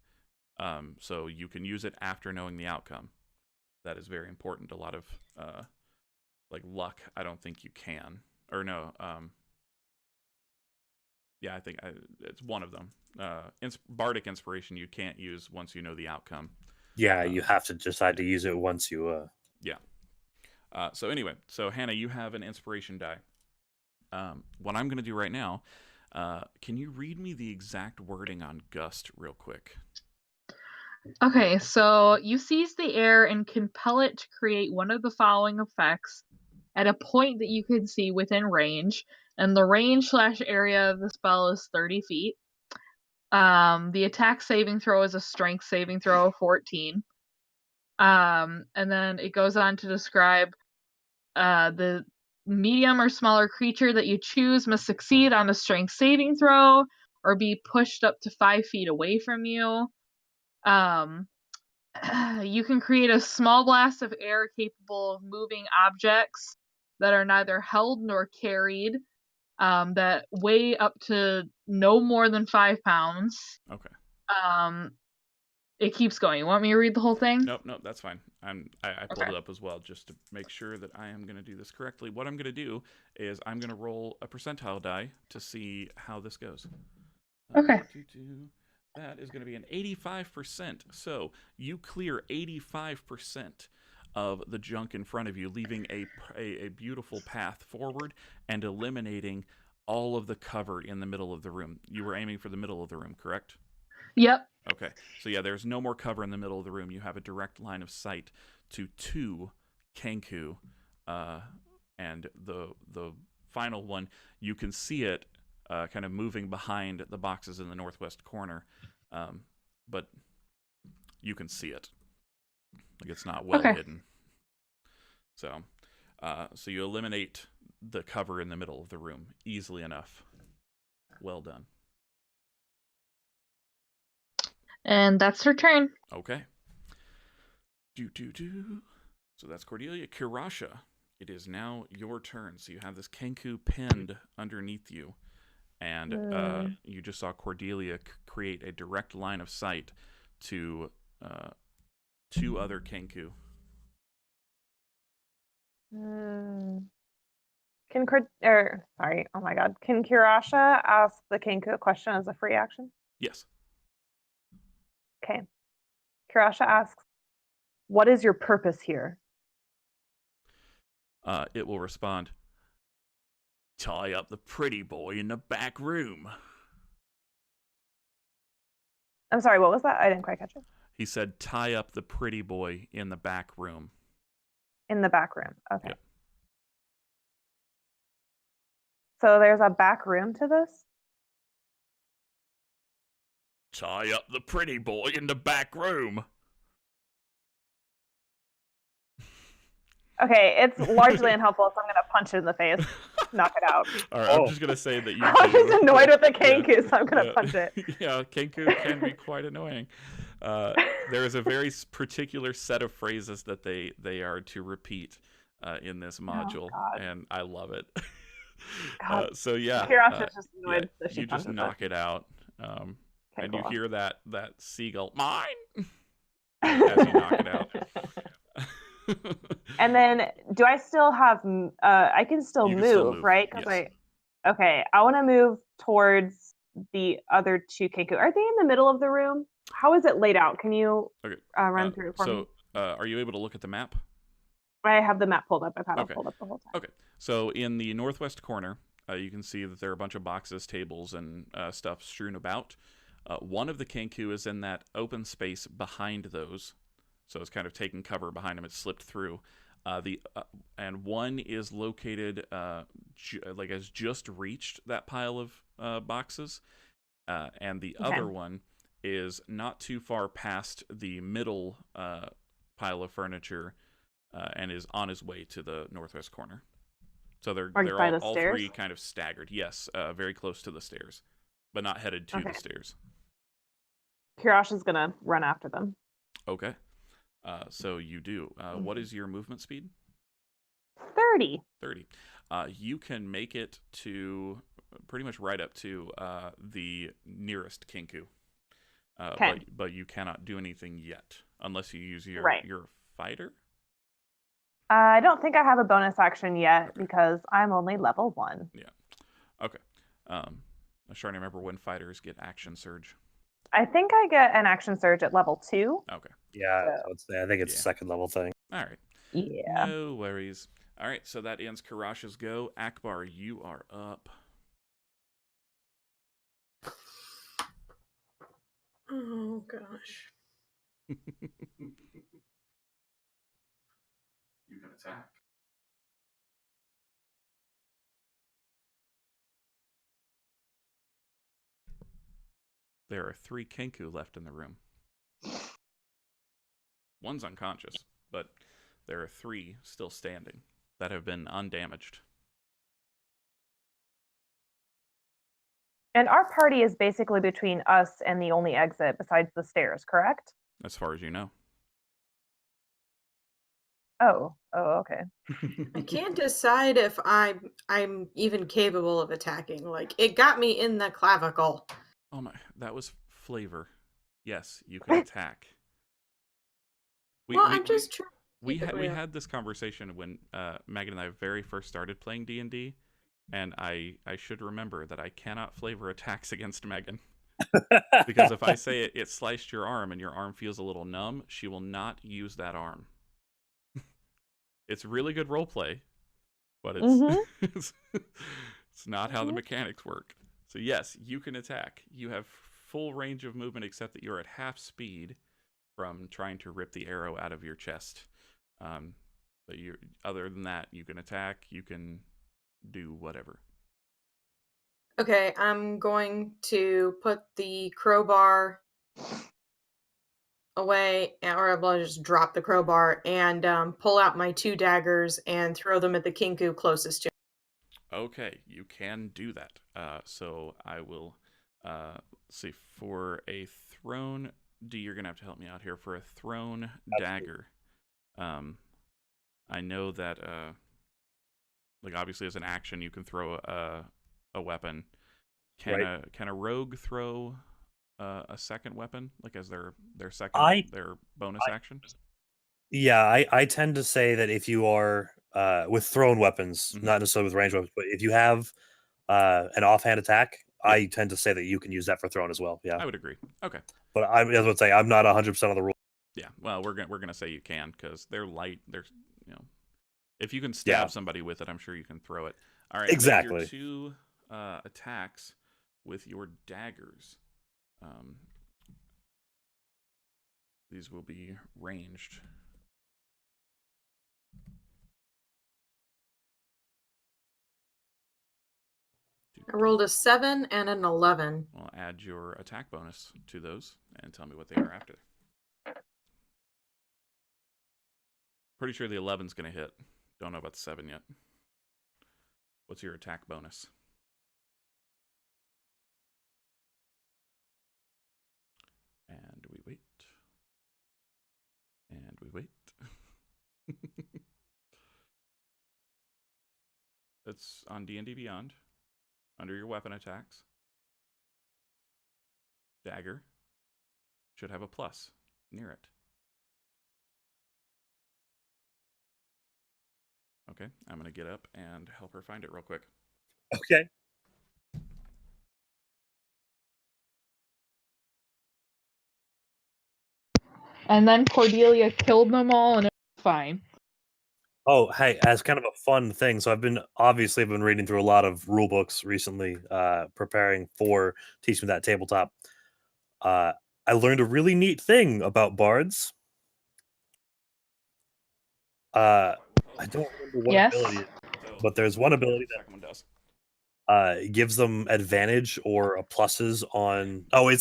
So you can use it after knowing the outcome. That is very important. A lot of like luck, I don't think you can. Or no, yeah, I think it's one of them. Bardic Inspiration you can't use once you know the outcome. Yeah, you have to decide to use it once you. Yeah. So anyway, so Hannah, you have an inspiration die. What I'm going to do right now, can you read me the exact wording on gust real quick? Okay, so you seize the air and compel it to create one of the following effects at a point that you can see within range, and the range/area of the spell is 30 feet. The attack saving throw is a strength saving throw of 14. And then it goes on to describe the medium or smaller creature that you choose must succeed on a strength saving throw or be pushed up to 5 feet away from you. You can create a small blast of air capable of moving objects that are neither held nor carried, that weigh up to no more than 5 pounds. Okay. It keeps going. You want me to read the whole thing? Nope, that's fine. I pulled it up as well just to make sure that I am going to do this correctly. What I'm going to do is I'm going to roll a percentile die to see how this goes. Okay. That is going to be an 85%. So you clear 85% of the junk in front of you, leaving a beautiful path forward and eliminating all of the cover in the middle of the room. You were aiming for the middle of the room, correct? Yep. Okay. So yeah, there's no more cover in the middle of the room. You have a direct line of sight to 2 Kenku, and the final one, you can see it kind of moving behind the boxes in the northwest corner, but you can see it. Like, it's not well hidden. So you eliminate the cover in the middle of the room easily enough. Well done. And that's her turn. Okay. So that's Cordelia. Kirasha, it is now your turn. So you have this Kenku pinned underneath you. And you just saw Cordelia create a direct line of sight to 2 other Kenku. Can Kirasha ask the Kenku a question as a free action? Yes. Okay. Kirasha asks, "What is your purpose here?" It will respond, "Tie up the pretty boy in the back room." I'm sorry, what was that? I didn't quite catch it. He said, "Tie up the pretty boy in the back room." In the back room. Okay. Yep. So there's a back room to this? Tie up the pretty boy in the back room. Okay, it's largely unhelpful, so I'm going to punch it in the face. Knock it out. All right, I'm just going to say that you I'm just annoyed with the Kenku, so I'm going to punch it. Yeah, Kenku can be quite annoying. There is a very particular set of phrases that they are to repeat in this module, and I love it. So yeah, Kirasha's just annoyed that she you just knock it out, and you hear that seagull, mine, as you knock it out. And then, do I still have? I can still move, right? Yes. I want to move towards the other 2 Kenku. Are they in the middle of the room? How is it laid out? Can you run through it for me? Are you able to look at the map? I have the map pulled up. I've had it pulled up the whole time. Okay. So in the northwest corner, you can see that there are a bunch of boxes, tables, and stuff strewn about. One of the Kenku is in that open space behind those. So it's kind of taking cover behind him. It's slipped through. And one is located has just reached that pile of boxes. And the other one is not too far past the middle pile of furniture and is on his way to the northwest corner. So they're all 3 kind of staggered. Yes, very close to the stairs, but not headed to the stairs. Kirasha's going to run after them. Okay. So you do. What is your movement speed? 30. 30. You can make it to pretty much right up to the nearest Kinku. Okay. But you cannot do anything yet unless you use your Right. your fighter. I don't think I have a bonus action yet because I'm only level 1. Yeah. Okay. I'm trying to remember when fighters get action surge. I think I get an action surge at level 2. Okay. Yeah, So- I think it's Yeah. a second level thing. All right. Yeah. No worries. All right. So that ends Karash's go. Akbar, you are up. Oh gosh. You can attack. There are 3 Kenku left in the room. One's unconscious, but there are 3 still standing that have been undamaged. And our party is basically between us and the only exit besides the stairs, correct? As far as you know. Oh, okay. I can't decide if I'm even capable of attacking. Like, it got me in the clavicle. Oh my, that was flavor. Yes, you can attack. I'm just trying. We had this conversation when Megan and I very first started playing D&D, and I should remember that I cannot flavor attacks against Megan. Because if I say it sliced your arm and your arm feels a little numb, she will not use that arm. It's really good roleplay, but it's it's not how the mechanics work. So yes, you can attack. You have full range of movement except that you're at half speed from trying to rip the arrow out of your chest. But other than that, you can attack, you can do whatever. Okay, I'm going to put the crowbar away, or I'll just drop the crowbar and pull out my 2 daggers and throw them at the Kinku closest to me. Okay, you can do that. So I will see for a thrown. D, you're gonna have to help me out here for a thrown dagger. I know that like obviously as an action you can throw a weapon. Can a rogue throw a second weapon, like as their their bonus action? Yeah, I tend to say that if you are with thrown weapons, not necessarily with ranged weapons, but if you have an offhand attack, I tend to say that you can use that for thrown as well. Yeah, I would agree. Okay, but I would say I'm not 100% of the rule. Yeah, well, we're gonna say you can because they're light. They're if you can stab somebody with it, I'm sure you can throw it. All right, exactly. Make your 2 attacks with your daggers. These will be ranged. I rolled a 7 and an 11. Well, add your attack bonus to those and tell me what they are after. Pretty sure the 11's going to hit. Don't know about the 7 yet. What's your attack bonus? And we wait. And we wait. It's on D&D Beyond. Under your weapon attacks. Dagger should have a plus near it. Okay, I'm going to get up and help her find it real quick. Okay. And then Cordelia killed them all, and it was fine. Oh, hey, as kind of a fun thing, so I've been reading through a lot of rule books recently, preparing for teaching that tabletop. I learned a really neat thing about bards. I don't remember what ability it is, but there's one ability that gives them advantage or pluses on. Oh,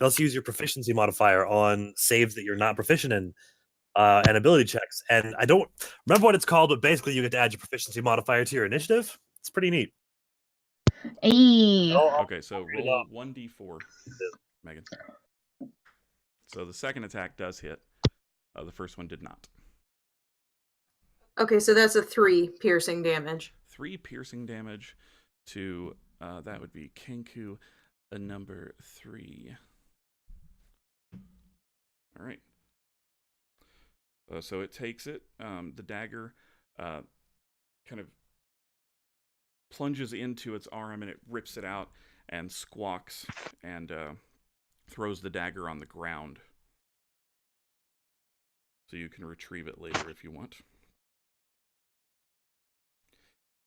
let's use your proficiency modifier on saves that you're not proficient in. And ability checks. And I don't remember what it's called, but basically you get to add your proficiency modifier to your initiative. It's pretty neat. Okay, so roll 1d4, Megan. So the second attack does hit. The first one did not. Okay, so that's a 3 piercing damage. 3 piercing damage to, that would be Kenku, a number 3. All right. So it takes it. The dagger kind of plunges into its arm, and it rips it out and squawks and throws the dagger on the ground. So you can retrieve it later if you want.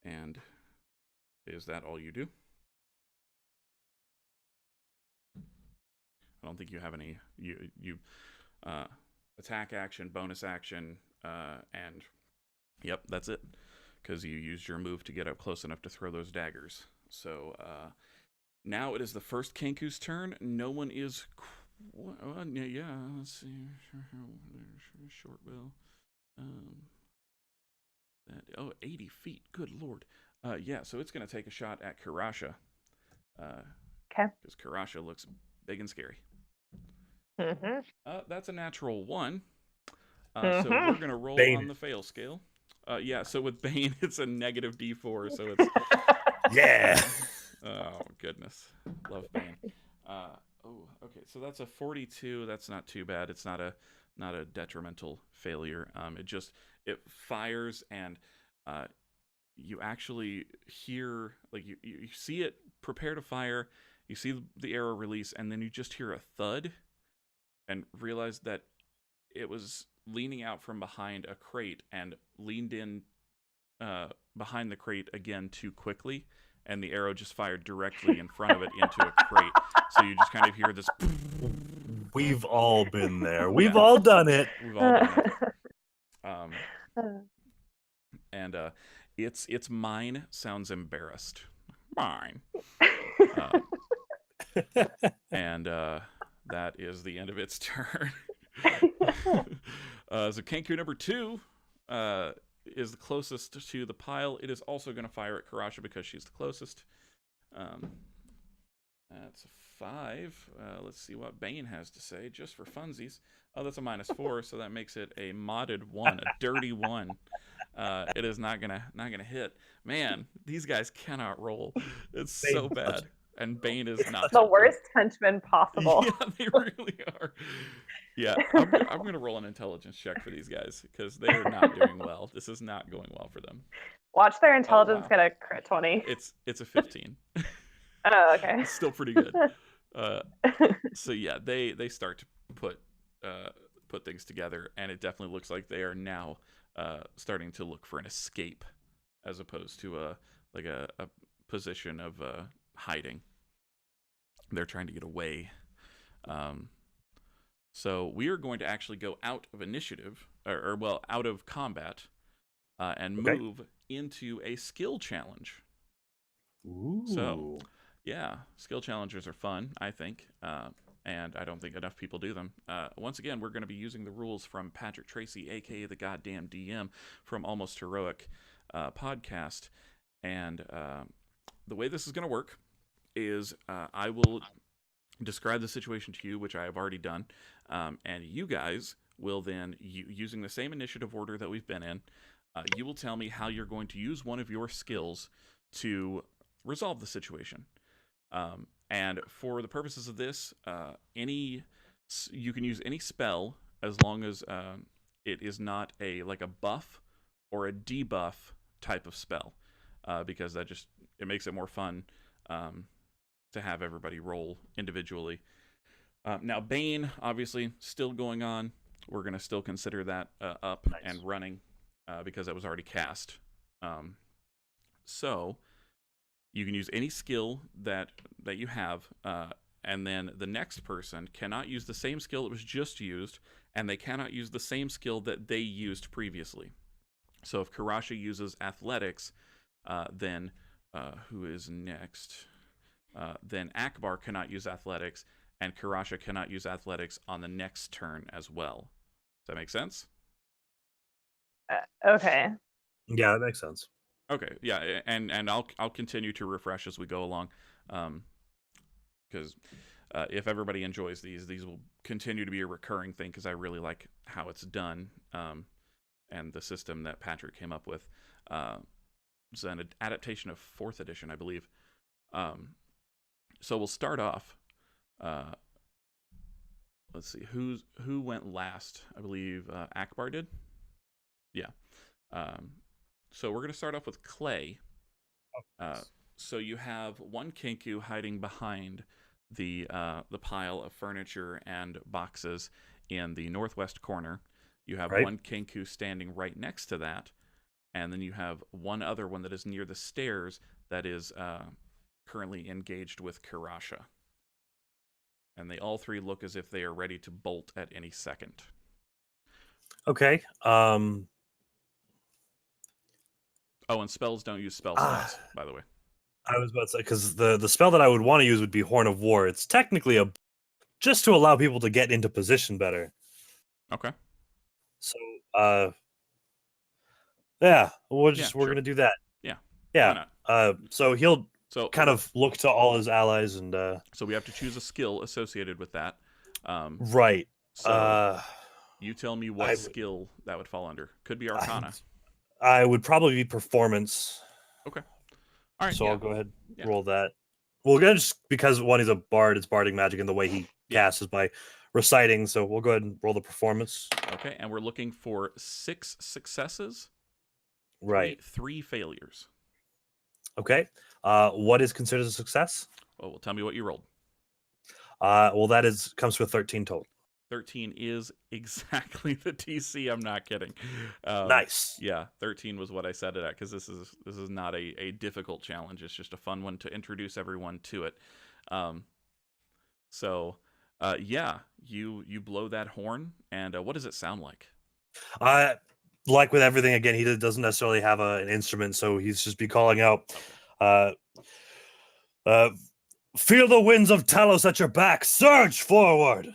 And is that all you do? I don't think you have any. You attack action, bonus action, and yep, that's it. Because you used your move to get up close enough to throw those daggers. So now it is the first Kenku's turn. No one is. Yeah, let's see. Short bow. 80 feet. Good lord. Yeah, so it's going to take a shot at Karasha. Okay. Because Karasha looks big and scary. Mm-hmm. That's a natural 1. So we're going to roll Bane. on the fail scale. Yeah, so with Bane, it's a negative D4, so it's... Yeah. Oh, goodness. Love Bane. Okay, so that's a 42. That's not too bad. It's not a detrimental failure. It fires, and you actually hear, like, you see it prepare to fire, you see the arrow release, and then you just hear a thud and realize that it was leaning out from behind a crate and leaned in behind the crate again too quickly, and the arrow just fired directly in front of it into a crate. So you just kind of hear this. We've all been there. We've all done it. We've all done it. And its mine sounds embarrassed. Mine. And that is the end of its turn. So Kenku number 2 is the closest to the pile. It is also going to fire at Karasha because she's the closest. That's a 5. Let's see what Bane has to say, just for funsies. Oh, that's a -4, so that makes it a modded 1, a dirty 1. It is not gonna hit. Man, these guys cannot roll. It's so bad. And Bane is not the worst henchman possible. Yeah, they really are. Yeah, I'm going to roll an intelligence check for these guys because they're not doing well. This is not going well for them. Watch their intelligence wow. get a crit 20. It's a 15. Oh, okay. It's still pretty good. So yeah, they start to put things together, and it definitely looks like they are now starting to look for an escape as opposed to a position of hiding. They're trying to get away. So we are going to actually go out of initiative, out of combat, and move into a skill challenge. Ooh. So, yeah, skill challenges are fun, I think, and I don't think enough people do them. Once again, we're going to be using the rules from Patrick Tracy, a.k.a. the goddamn DM from Almost Heroic podcast, and the way this is going to work is I will describe the situation to you, which I have already done, and you guys will then, using the same initiative order that we've been in, you will tell me how you're going to use one of your skills to resolve the situation. And for the purposes of this, you can use any spell as long as it is not a buff or a debuff type of spell, because it makes it more fun to have everybody roll individually. Now, Bane, obviously, still going on. We're going to still consider that up and running because that was already cast. So you can use any skill that you have, and then the next person cannot use the same skill that was just used, and they cannot use the same skill that they used previously. So if Karasha uses athletics, then who is next? Then Akbar cannot use athletics, and Karasha cannot use athletics on the next turn as well. Does that make sense? Okay. Yeah, that makes sense. Okay, yeah, and I'll continue to refresh as we go along, because if everybody enjoys these will continue to be a recurring thing because I really like how it's done, and the system that Patrick came up with. It's an adaptation of 4th edition, I believe. So we'll start off. Let's see who went last. I believe Akbar did. Yeah. So we're gonna start off with Clay. So you have one Kenku hiding behind the pile of furniture and boxes in the northwest corner. You have one Kenku standing right next to that, and then you have one other one that is near the stairs that is currently engaged with Kirasha. And they all three look as if they are ready to bolt at any second. Okay. Oh, and spells don't use spell slots, by the way. I was about to say, because the spell that I would want to use would be Horn of War. It's technically just to allow people to get into position better. Okay. So, yeah, we're gonna do that. Yeah. So he'll kind of look to all his allies and. So we have to choose a skill associated with that. Right. So you tell me what skill that would fall under. Could be Arcana. I would probably be Performance. Okay. All right. So I'll go ahead and roll that. Well, just because one, he's a bard, it's barding magic, and the way he casts is by reciting. So we'll go ahead and roll the Performance. Okay, and we're looking for 6 successes. Right. 3 failures. Okay. What is considered a success? Well, tell me what you rolled. Well, that comes to a 13 total. 13 is exactly the DC. I'm not kidding. Nice. Yeah, 13 was what I set it at, because this is not a difficult challenge. It's just a fun one to introduce everyone to it. You blow that horn, and what does it sound like? Like with everything, again, he doesn't necessarily have an instrument, so he's just be calling out, feel the winds of Talos at your back, surge forward.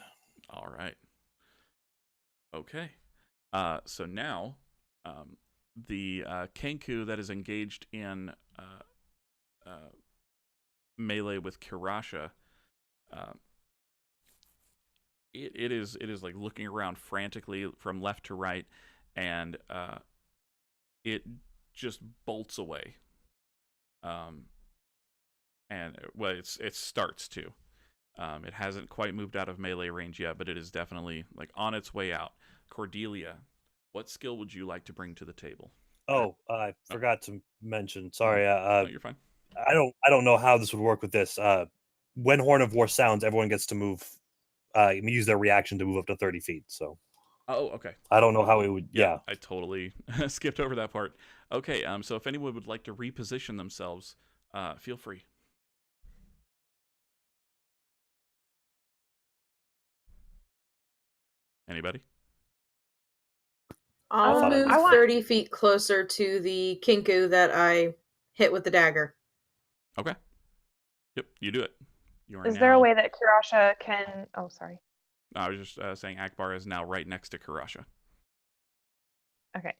All right. Okay. So now, the Kenku that is engaged in melee with Kirasha, it is like looking around frantically from left to right, and it just bolts away. And it starts to. It hasn't quite moved out of melee range yet, but it is definitely like on its way out. Cordelia, what skill would you like to bring to the table? Oh, I forgot to mention. Sorry. No, you're fine. I don't know how this would work with this. When Horn of War sounds, everyone gets to move. Use their reaction to move up to 30 feet. So. Oh, okay. I don't know how it would. Yeah. I totally skipped over that part. Okay. So if anyone would like to reposition themselves, feel free. Anybody? I'll move 30 feet closer to the Kenku that I hit with the dagger. Okay. Yep, you do it. Is there a way that Kirasha can... Oh, sorry. I was just saying Akbar is now right next to Kirasha. Okay.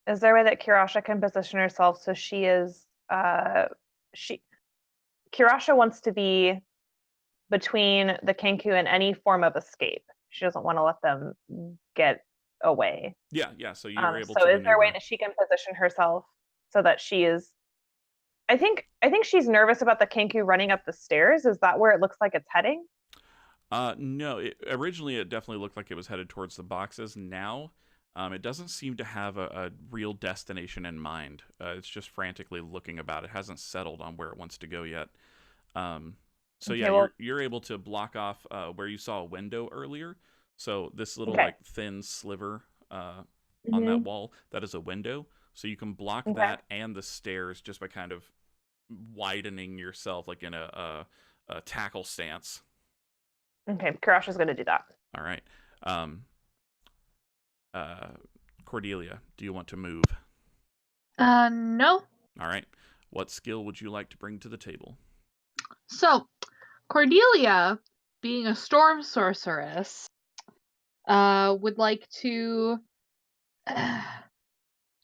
Is there a way that Kirasha can position herself so she is... Kirasha wants to be between the Kenku and any form of escape. She doesn't want to let them get away. Yeah. So you're able to. So is there a way that she can position herself so that she is? I think she's nervous about the Kenku running up the stairs. Is that where it looks like it's heading? No. Originally, it definitely looked like it was headed towards the boxes. Now, it doesn't seem to have a real destination in mind. It's just frantically looking about. It hasn't settled on where it wants to go yet. So okay, yeah, you're able to block off where you saw a window earlier. So this little like thin sliver on that wall, that is a window. So you can block that and the stairs just by kind of widening yourself like in a tackle stance. Okay, Kirasha's going to do that. All right. Cordelia, do you want to move? No. All right. What skill would you like to bring to the table? So, Cordelia, being a storm sorceress, would like to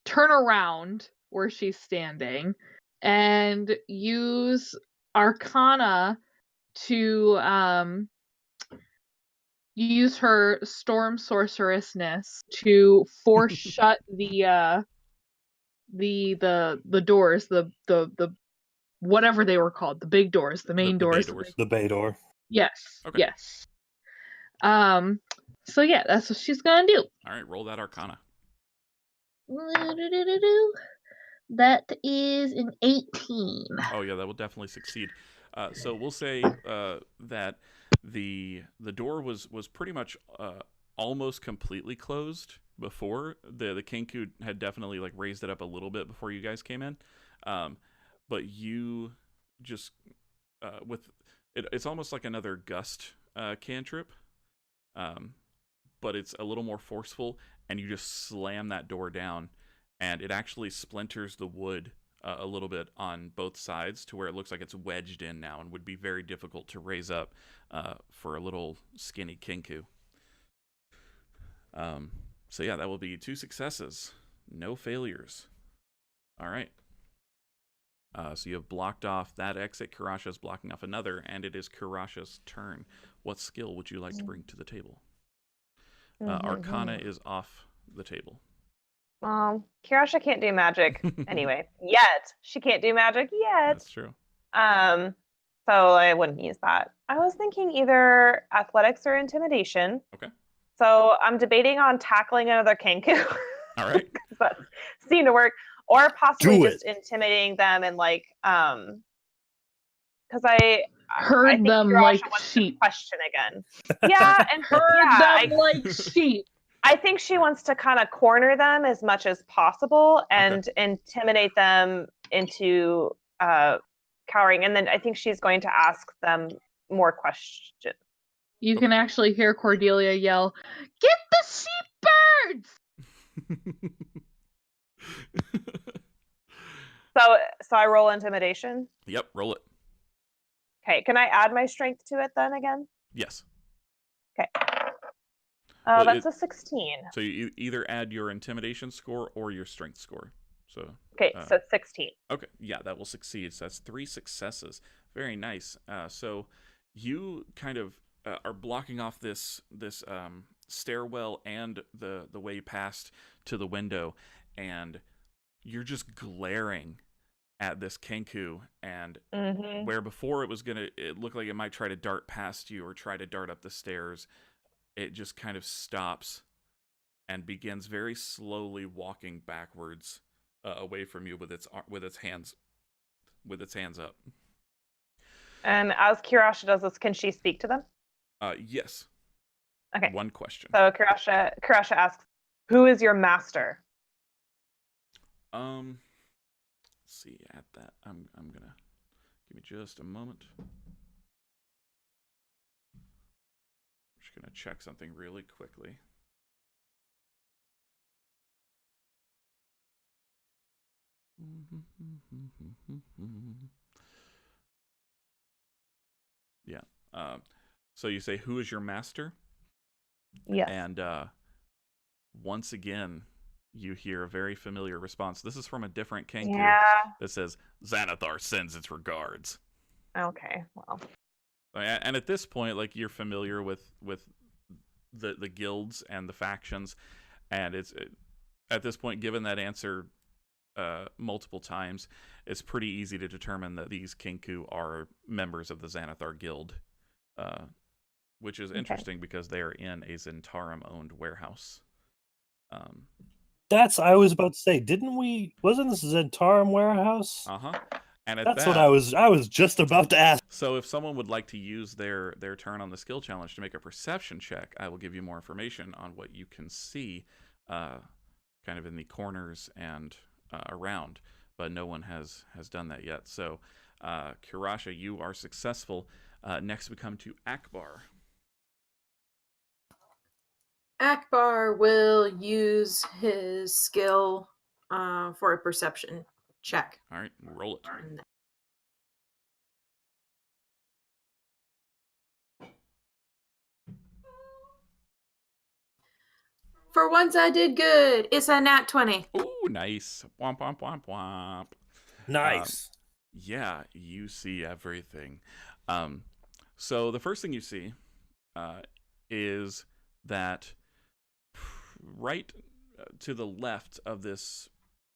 turn around where she's standing and use Arcana to use her storm sorcerousness to force shut the doors, the whatever they were called, the big doors, the main The bay doors. doors. The bay door. Yes. Okay. Yes. So yeah, that's what she's gonna do. All right, roll that Arcana. That is an 18. Oh yeah, that will definitely succeed. So we'll say that the door was pretty much almost completely closed before. The Kenku had definitely like raised it up a little bit before you guys came in, but you just with it, it's almost like another gust cantrip, but it's a little more forceful, and you just slam that door down, and it actually splinters the wood a little bit on both sides to where it looks like it's wedged in now and would be very difficult to raise up for a little skinny Kenku. So yeah, that will be 2 successes, no failures. All right. So you have blocked off that exit. Karasha is blocking off another, and it is Karasha's turn. What skill would you like to bring to the table? Arcana is off the table. Kirasha can't do magic anyway. Yet. She can't do magic yet. That's true. So I wouldn't use that. I was thinking either athletics or intimidation. Okay. So I'm debating on tackling another Kenku. All right. That seemed to work. Or possibly Do just intimidating them and like because I Herd think them Kirasha like wants sheep. to question again. Yeah, and Herd them like sheep. I think she wants to kind of corner them as much as possible and intimidate them into cowering. And then I think she's going to ask them more questions. You can actually hear Cordelia yell, "Get the sheep birds!" So I roll intimidation. Yep, roll it. Okay, can I add my strength to it then again? Yes. Okay. Well, that's a 16. So you either add your intimidation score or your strength score. So okay, so 16. Okay, yeah, that will succeed. So that's 3 successes. Very nice. So you kind of are blocking off this stairwell and the way past to the window, and you're just glaring at this Kenku, and where before it looked like it might try to dart past you or try to dart up the stairs, it just kind of stops and begins very slowly walking backwards away from you with its hands up. And as Kirasha does this, can she speak to them? Yes. Okay. 1 question. So Kirasha asks, "Who is your master?" Let's see. At that, I'm gonna give me just a moment. I'm just gonna check something really quickly. Yeah. So you say, "Who is your master?" Yes. And once again, you hear a very familiar response. This is from a different Kenku that says, "Xanathar sends its regards." Okay, well. And at this point, like, you're familiar with the guilds and the factions, and at this point, given that answer multiple times, it's pretty easy to determine that these Kenku are members of the Xanathar Guild, which is interesting because they are in a Zentarum-owned warehouse. I was about to say, wasn't this a Zentarum warehouse? And that's what I was just about to ask. So if someone would like to use their turn on the skill challenge to make a perception check, I will give you more information on what you can see kind of in the corners and around, but no one has done that yet. So Kirasha, you are successful. Next we come to Akbar. Akbar will use his skill for a perception check. All right, roll it. For once I did good. It's a nat 20. Ooh, nice. Womp, womp, womp, womp. Nice. Yeah, you see everything. So the first thing you see is that right to the left of this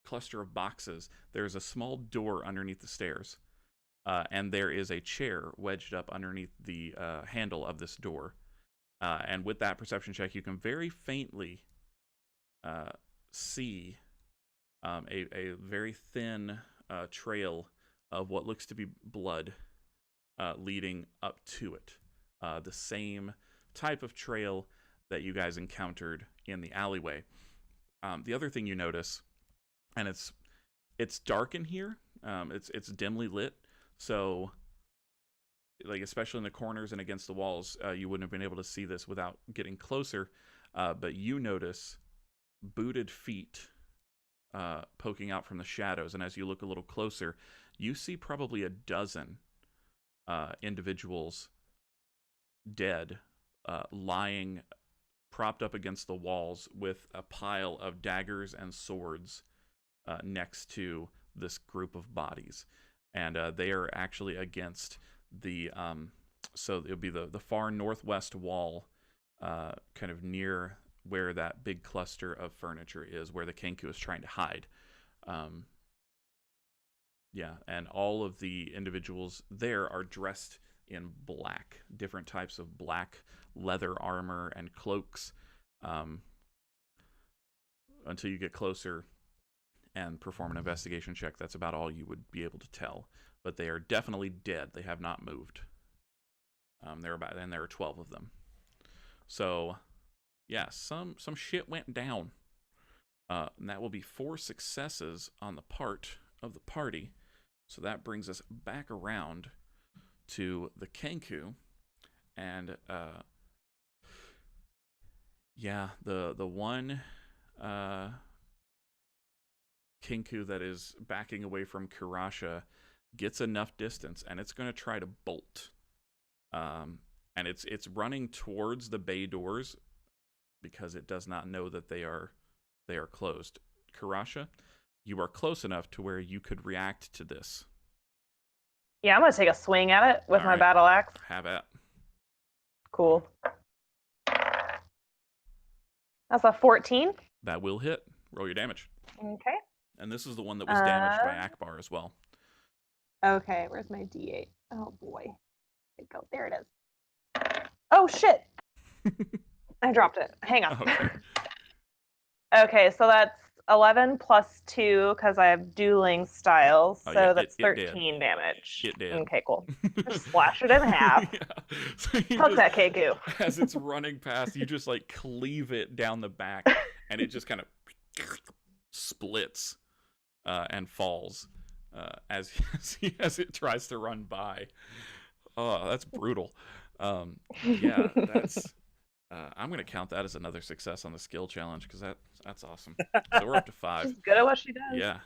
cluster of boxes, there's a small door underneath the stairs. And there is a chair wedged up underneath the handle of this door. And with that perception check, you can very faintly see a very thin trail of what looks to be blood leading up to it. The same type of trail that you guys encountered in the alleyway. The other thing you notice, and it's dark in here. It's dimly lit, so like especially in the corners and against the walls, you wouldn't have been able to see this without getting closer. But you notice booted feet poking out from the shadows, and as you look a little closer, you see probably a dozen individuals dead, lying propped up against the walls with a pile of daggers and swords next to this group of bodies. And they are actually against the so it'll be the far northwest wall, kind of near where that big cluster of furniture is, where the Kenku is trying to hide. Yeah, and all of the individuals there are dressed in black, different types of black leather armor and cloaks. Until you get closer and perform an investigation check, that's about all you would be able to tell. But they are definitely dead. They have not moved. There are 12 of them. So, yeah, some shit went down. And that will be 4 successes on the part of the party. So that brings us back around to the Kenku. And, yeah, the one Kenku that is backing away from Kurasha gets enough distance, and it's going to try to bolt. And it's running towards the bay doors because it does not know that they are closed. Kurasha, you are close enough to where you could react to this. Yeah, I'm gonna take a swing at it with my battle axe. Have at. Cool. That's a 14. That will hit. Roll your damage. Okay. And this is the one that was damaged by Akbar as well. Okay, where's my D8? Oh boy. There it is. Oh shit! I dropped it. Hang on. Okay. Okay, so that's 11 plus 2 because I have dueling styles, so yeah, that's it 13 damage. It did. Okay, cool. Just slash it in half. Yeah. So Fuck that Kenku. As it's running past, you just like cleave it down the back, and it just kind of splits and falls as it tries to run by. Oh, that's brutal. Yeah, that's. I'm gonna count that as another success on the skill challenge because that's awesome. So we're up to 5. She's good at what she does. Yeah.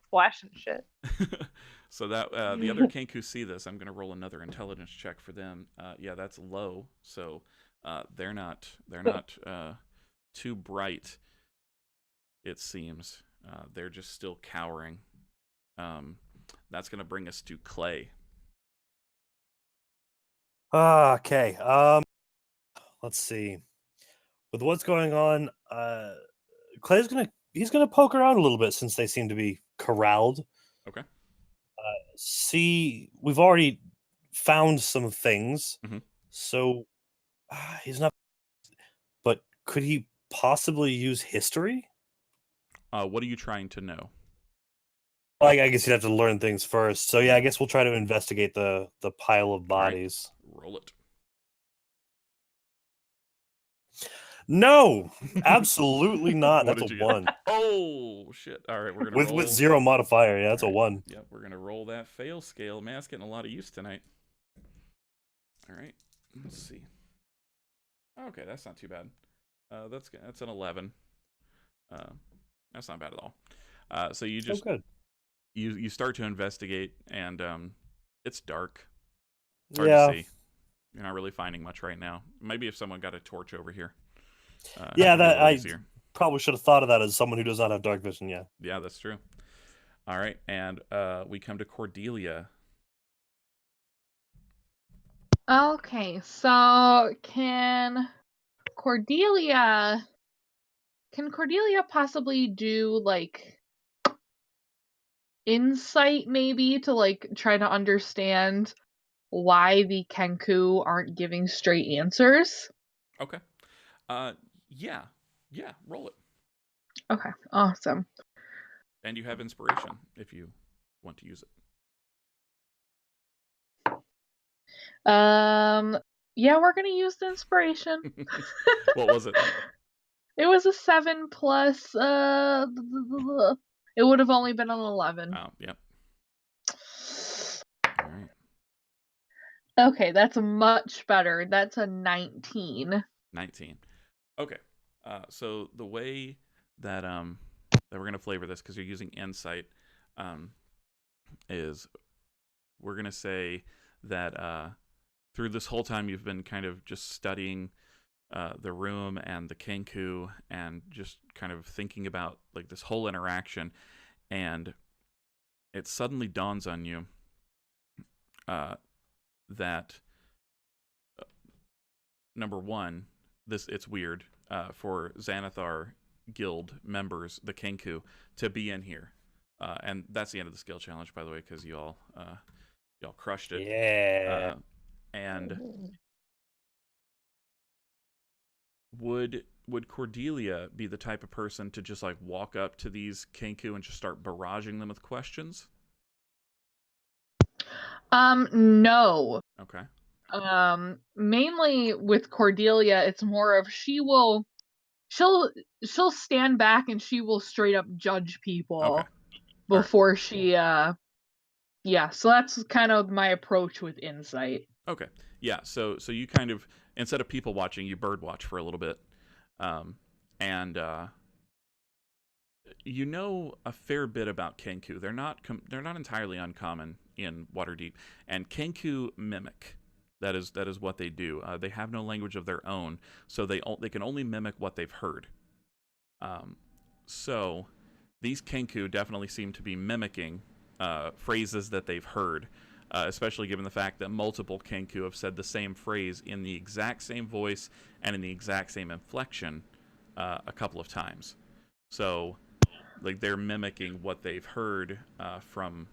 Splash and shit. So that the other Kenku see this. I'm gonna roll another intelligence check for them. Yeah, that's low. So they're not too bright. It seems they're just still cowering. That's gonna bring us to Clay. Okay. Let's see. With what's going on, Clay's he's gonna poke around a little bit since they seem to be corralled. Okay. See, we've already found some things, so he's not. But could he possibly use history? What are you trying to know? I guess you'd have to learn things first. So yeah, I guess we'll try to investigate the pile of bodies. Right. Roll it. No, absolutely not. What That's a did 1. Oh shit! All right, we're gonna roll. With 0 modifier. Yeah, that's a 1. Yep, we're gonna roll that fail scale. Man, it's getting a lot of use tonight. All right, let's see. Okay, that's not too bad. That's an 11. That's not bad at all. So you just you start to investigate, and it's dark. It's hard to see. You're not really finding much right now. Maybe if someone got a torch over here. That I probably should have thought of that as someone who does not have dark vision. Yeah, that's true. All right, and we come to Cordelia. Okay, so can Cordelia possibly do like insight maybe to like try to understand why the Kenku aren't giving straight answers? Okay. Yeah. Yeah, roll it. Okay, awesome. And you have inspiration if you want to use Yeah, we're gonna use the inspiration. it. What was it? It was a 7 plus it would have only been an 11. Oh, yep. All right. Okay, that's much better. That's a 19. 19. Okay. So the way that that we're gonna flavor this, because you're using insight, is we're gonna say that through this whole time you've been kind of just studying the room and the Kenku and just kind of thinking about like this whole interaction, and it suddenly dawns on you that number one, it's weird for Xanathar Guild members, the Kenku, to be in here, and that's the end of the skill challenge, by the way, because y'all crushed it. Yeah. And would Cordelia be the type of person to just like walk up to these Kenku and just start barraging them with questions? No. Okay. Mainly with Cordelia, it's more of she'll stand back and she will straight up judge people Okay. before she yeah, so that's kind of my approach with insight. Okay. Yeah. So you kind of, instead of people watching, you bird watch for a little bit, and you know a fair bit about Kenku. They're not entirely uncommon in Waterdeep, and Kenku mimic. That is what they do. They have no language of their own, so they can only mimic what they've heard. So these Kenku definitely seem to be mimicking phrases that they've heard, especially given the fact that multiple Kenku have said the same phrase in the exact same voice and in the exact same inflection a couple of times. So, like, they're mimicking what they've heard from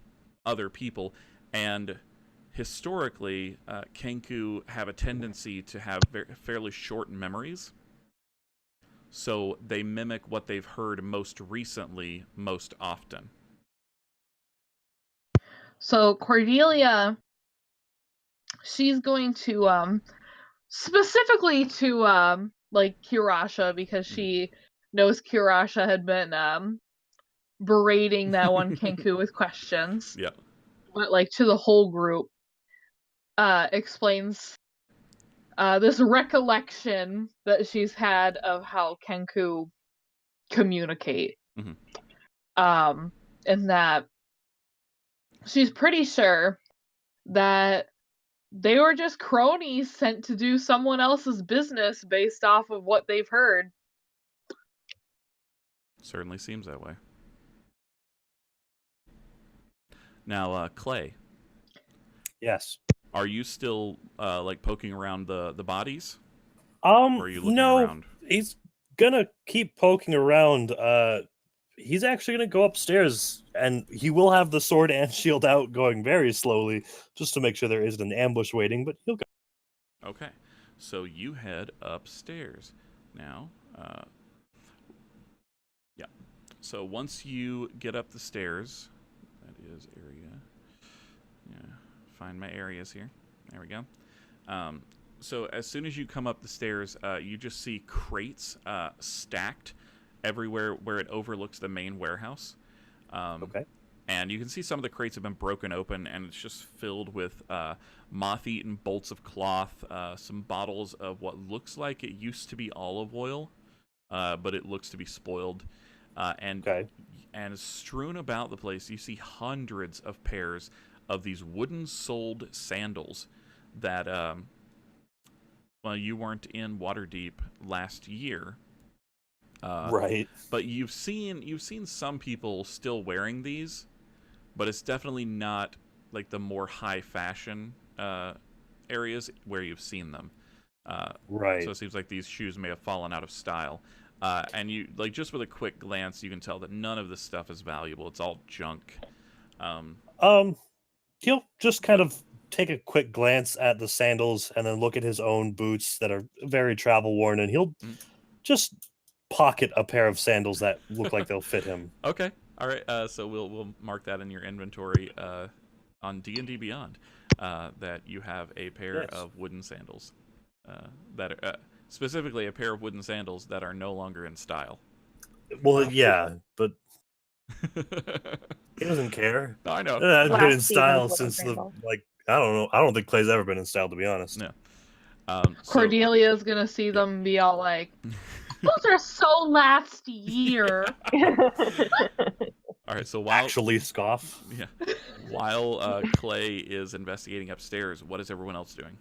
other people, and historically, Kenku have a tendency to have fairly short memories. So they mimic what they've heard most recently most often. So Cordelia, she's going to specifically to like Kirasha, because she knows Kirasha had been berating that one Kenku with questions. Yeah. But like to the whole group, explains this recollection that she's had of how Kenku communicate. And that she's pretty sure that they were just cronies sent to do someone else's business based off of what they've heard. Certainly seems that way. Now, Clay. Yes. Are you still like poking around the bodies? Or are you looking no, around? He's gonna keep poking around. He's actually gonna go upstairs, and he will have the sword and shield out, going very slowly, just to make sure there isn't an ambush waiting. But he'll go. Okay, so you head upstairs now. Yeah. So once you get up the stairs, that is area. Yeah. Find my areas here. There we go. So as soon as you come up the stairs, you just see crates stacked everywhere where it overlooks the main warehouse. Okay. And you can see some of the crates have been broken open, and it's just filled with moth-eaten bolts of cloth, some bottles of what looks like it used to be olive oil, but it looks to be spoiled. And strewn about the place, you see hundreds of pairs of these wooden-soled sandals that, well, you weren't in Waterdeep last year. Right. But you've seen some people still wearing these, but it's definitely not like the more high fashion areas where you've seen them. Right. So it seems like these shoes may have fallen out of style. And you just with a quick glance, you can tell that none of this stuff is valuable. It's all junk. He'll just kind of take a quick glance at the sandals and then look at his own boots that are very travel worn, and he'll just pocket a pair of sandals that look like they'll fit him. Okay. All right. So we'll mark that in your inventory on D&D Beyond that you have a pair of wooden sandals that are, specifically a pair of wooden sandals that are no longer in style. Well, yeah, but he doesn't care. I know. I've been in Last style season's since wooden I don't know. I don't think Clay's ever been in style, to be honest. No. Cordelia's gonna see them and be all like, "Those are so last year." All right. So while Actually, scoff. while Clay is investigating upstairs, what is everyone else doing?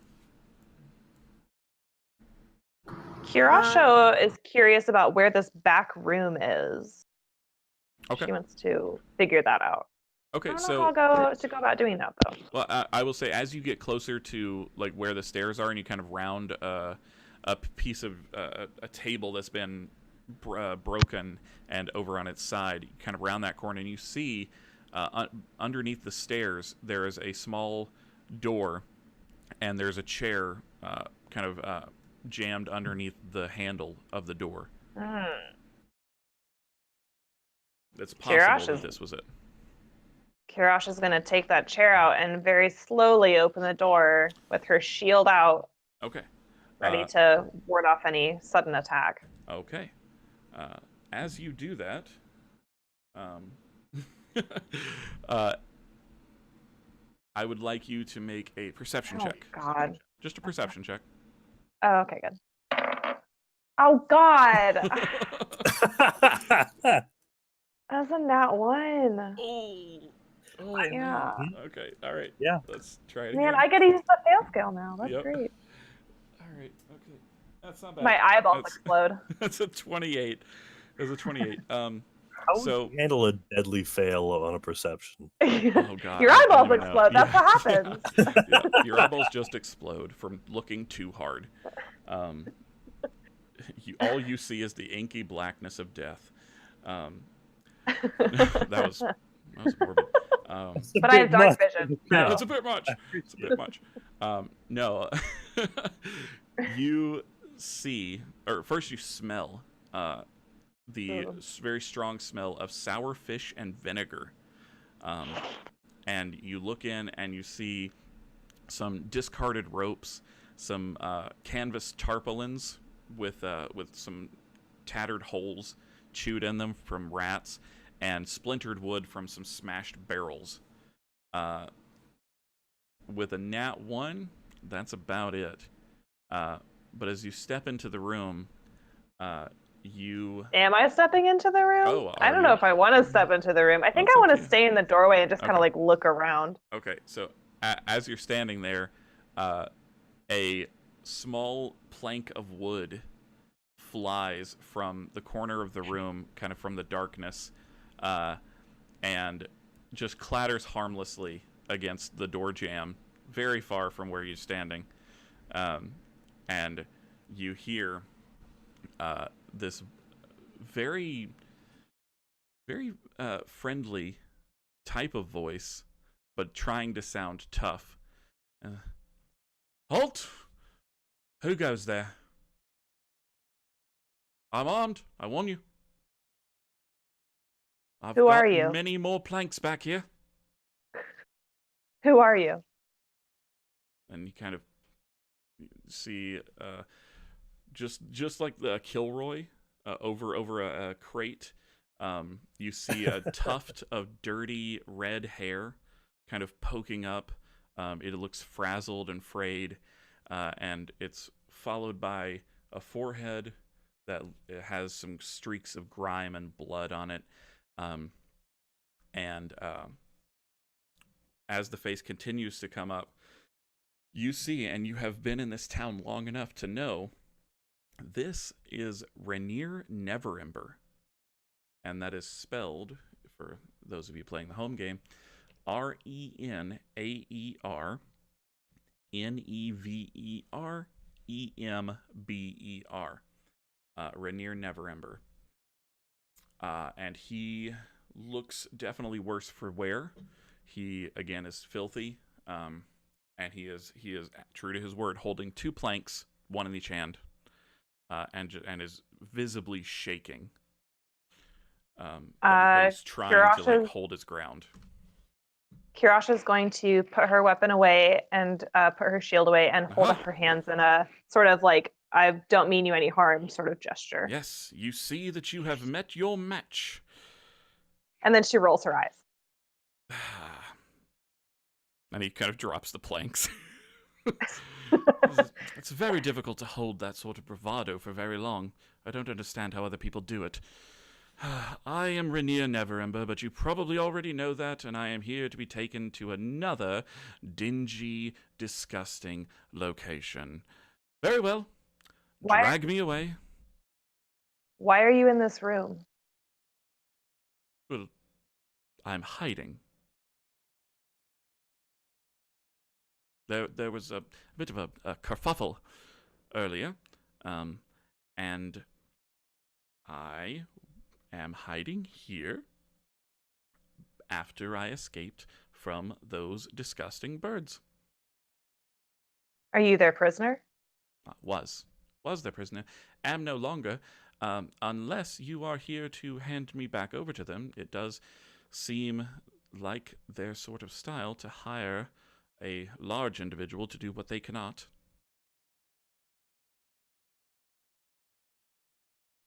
Kirasho is curious about where this back room is. Okay. She wants to figure that out. Okay. I don't know So how to go about doing that though. well, I will say as you get closer to like where the stairs are, and you kind of round a piece of a table that's been broken and over on its side, you kind of round that corner, and you see underneath the stairs there is a small door, and there's a chair kind of jammed underneath the handle of the door. It's possible that this was it. Kirash is going to take that chair out and very slowly open the door with her shield out. Okay. Ready to ward off any sudden attack. Okay. As you do that, I would like you to make a perception check. God. Just a perception check. Oh, okay, good. Oh, God. That's a nat 1. Oh, yeah. Okay, all right. Yeah. Let's try it Man, again. I get to use the fail scale now. That's Yep. great. All right, okay. That's not bad. My eyeballs explode. That's a 28. That's a 28. How So would you handle a deadly fail on a perception? oh god. Your I don't eyeballs even know. explode. That's what happens. Yeah, your eyeballs just explode from looking too hard. All you see is the inky blackness of death. That was morbid. But I have dark vision. Yeah, it's a bit much. It's a bit much. No, you see, or first you smell the very strong smell of sour fish and vinegar. And you look in and you see some discarded ropes, some canvas tarpaulins with some tattered holes chewed in them from rats, and splintered wood from some smashed barrels. With a nat 1, that's about it. But as you step into the room, you... Am I stepping into the room? Oh, I don't know if I want to step into the room. I think I want to stay in the doorway and just kind of like look around. Okay, so as you're standing there, a small plank of wood flies from the corner of the room, kind of from the darkness, and just clatters harmlessly against the door jamb, very far from where you're standing. And you hear this very, very friendly type of voice, but trying to sound tough. Halt! Who goes there? I'm armed. I warn you. Who are you? I've got many more planks back here. Who are you? And you kind of see, just like the Kilroy over a crate, you see a tuft of dirty red hair kind of poking up. It looks frazzled and frayed, and it's followed by a forehead that has some streaks of grime and blood on it. And as the face continues to come up, you see, and you have been in this town long enough to know, this is Rainier Neverember. And that is spelled, for those of you playing the home game, Renaer Neverember. Rainier Neverember. And he looks definitely worse for wear. He, again, is filthy. And he is true to his word, holding 2 planks, one in each hand, and is visibly shaking. But he's trying to like hold his ground. Kirasha's going to put her weapon away and put her shield away and hold up her hands in a sort of like, I don't mean you any harm sort of gesture. Yes, you see that you have met your match. And then she rolls her eyes. And he kind of drops the planks. It's very difficult to hold that sort of bravado for very long. I don't understand how other people do it. I am Rainier Neverember, but you probably already know that, and I am here to be taken to another dingy, disgusting location. Very well. Drag me away. Why are you in this room? Well, I'm hiding. There was a bit of a kerfuffle earlier, and I am hiding here after I escaped from those disgusting birds. Are you their prisoner? Was their prisoner. Am no longer, unless you are here to hand me back over to them. It does seem like their sort of style to hire a large individual to do what they cannot.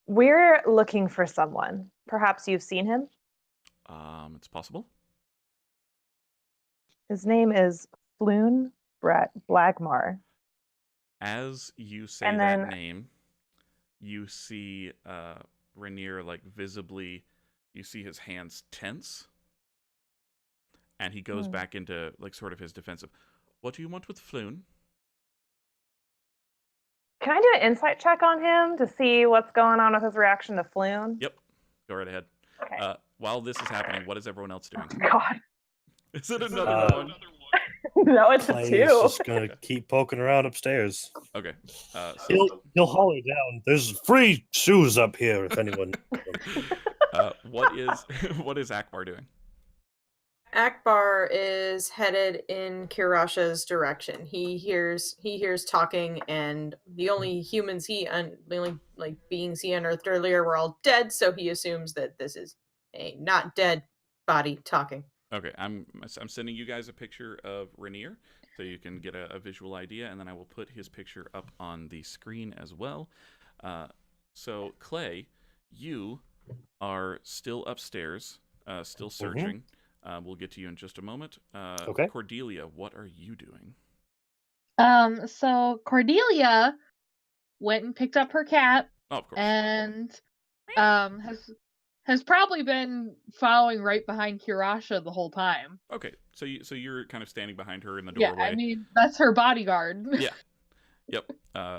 We're looking for someone. Perhaps you've seen him? It's possible. His name is Floon Blagmar. As you say that name, you see Rainier like visibly, you see his hands tense, and he goes back into like sort of his defensive. What do you want with Floon? Can I do an insight check on him to see what's going on with his reaction to Floon? Yep. Go right ahead. Okay. While this is happening, what is everyone else doing? God. Is it another one? No, it's Clay a 2. is just gonna keep poking around upstairs. Okay. He'll holler down. There's free shoes up here if anyone. What is Akbar doing? Akbar is headed in Kirasha's direction. He hears talking, and the only humans the only like beings he unearthed earlier were all dead, so he assumes that this is a not dead body talking. Okay, I'm sending you guys a picture of Rainier so you can get a visual idea, and then I will put his picture up on the screen as well. So Clay, you are still upstairs, still searching. We'll get to you in just a moment. Okay. Cordelia, what are you doing? So Cordelia went and picked up her cat. Oh, of course. And has probably been following right behind Kirasha the whole time. Okay, so you're kind of standing behind her in the doorway. Yeah, I mean that's her bodyguard. Yeah. Yep.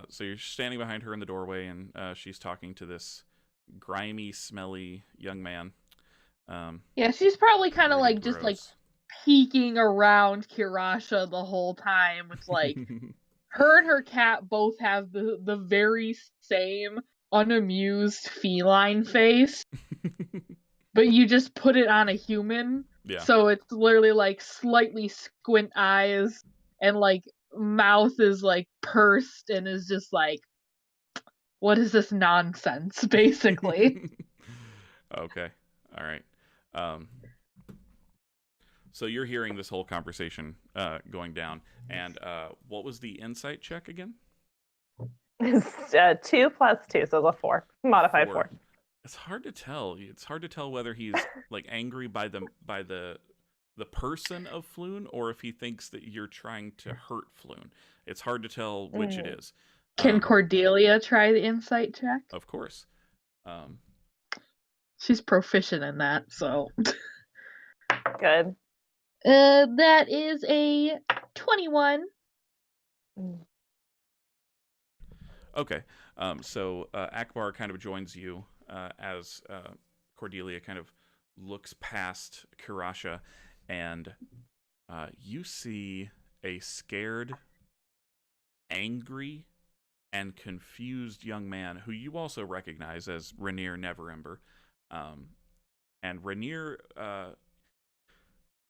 So you're standing behind her in the doorway, and she's talking to this grimy, smelly young man. Yeah, she's probably kind of Really like just gross. like peeking around Kirasha the whole time. It's like her and her cat both have the very same unamused feline face, but you just put it on a human. Yeah. So it's literally like slightly squint eyes, and like mouth is like pursed and is just like, what is this nonsense, basically. Okay. All right. So you're hearing this whole conversation going down, and what was the insight check again? 2 + 2, so it's a 4. Modified 4. It's hard to tell. It's hard to tell whether he's like angry by the person of Floon, or if he thinks that you're trying to hurt Floon. It's hard to tell which it is. Can Cordelia try the insight check? Of course. She's proficient in that, so. Good. That is a 21. Okay. So Akbar kind of joins you as Cordelia kind of looks past Kirasha, and you see a scared angry and confused young man who you also recognize as Rainier Neverember. And Rainier,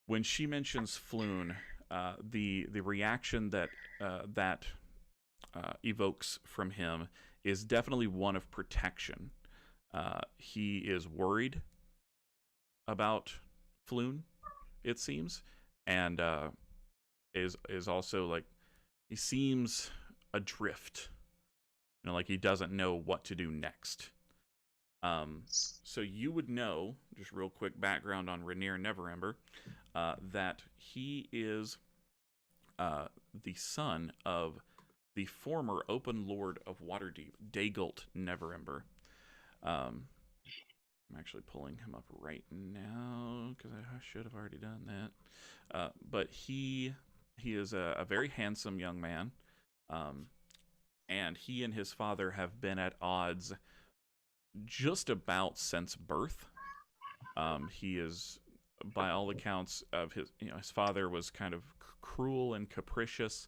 when she mentions Floon, the reaction that evokes from him is definitely one of protection. He is worried about Floon, it seems, and is also like, he seems adrift, like he doesn't know what to do next. So you would know, just real quick background on Rainier Neverember, that he is the son of the former Open Lord of Waterdeep, Daygult Neverember. I'm actually pulling him up right now because I should have already done that. But he is a very handsome young man, and he and his father have been at odds just about since birth. He is, by all accounts of his father was kind of cruel and capricious,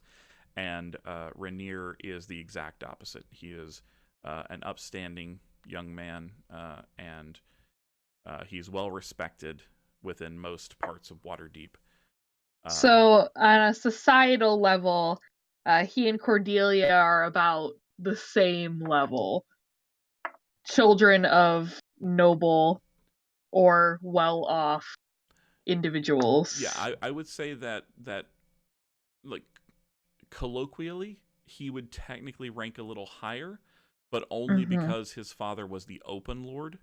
and Rainier is the exact opposite. He is an upstanding young man, and he's well respected within most parts of Waterdeep. So on a societal level, he and Cordelia are about the same level. Children of noble or well-off individuals. Yeah, I would say that like colloquially, he would technically rank a little higher, but only because his father was the Open Lord.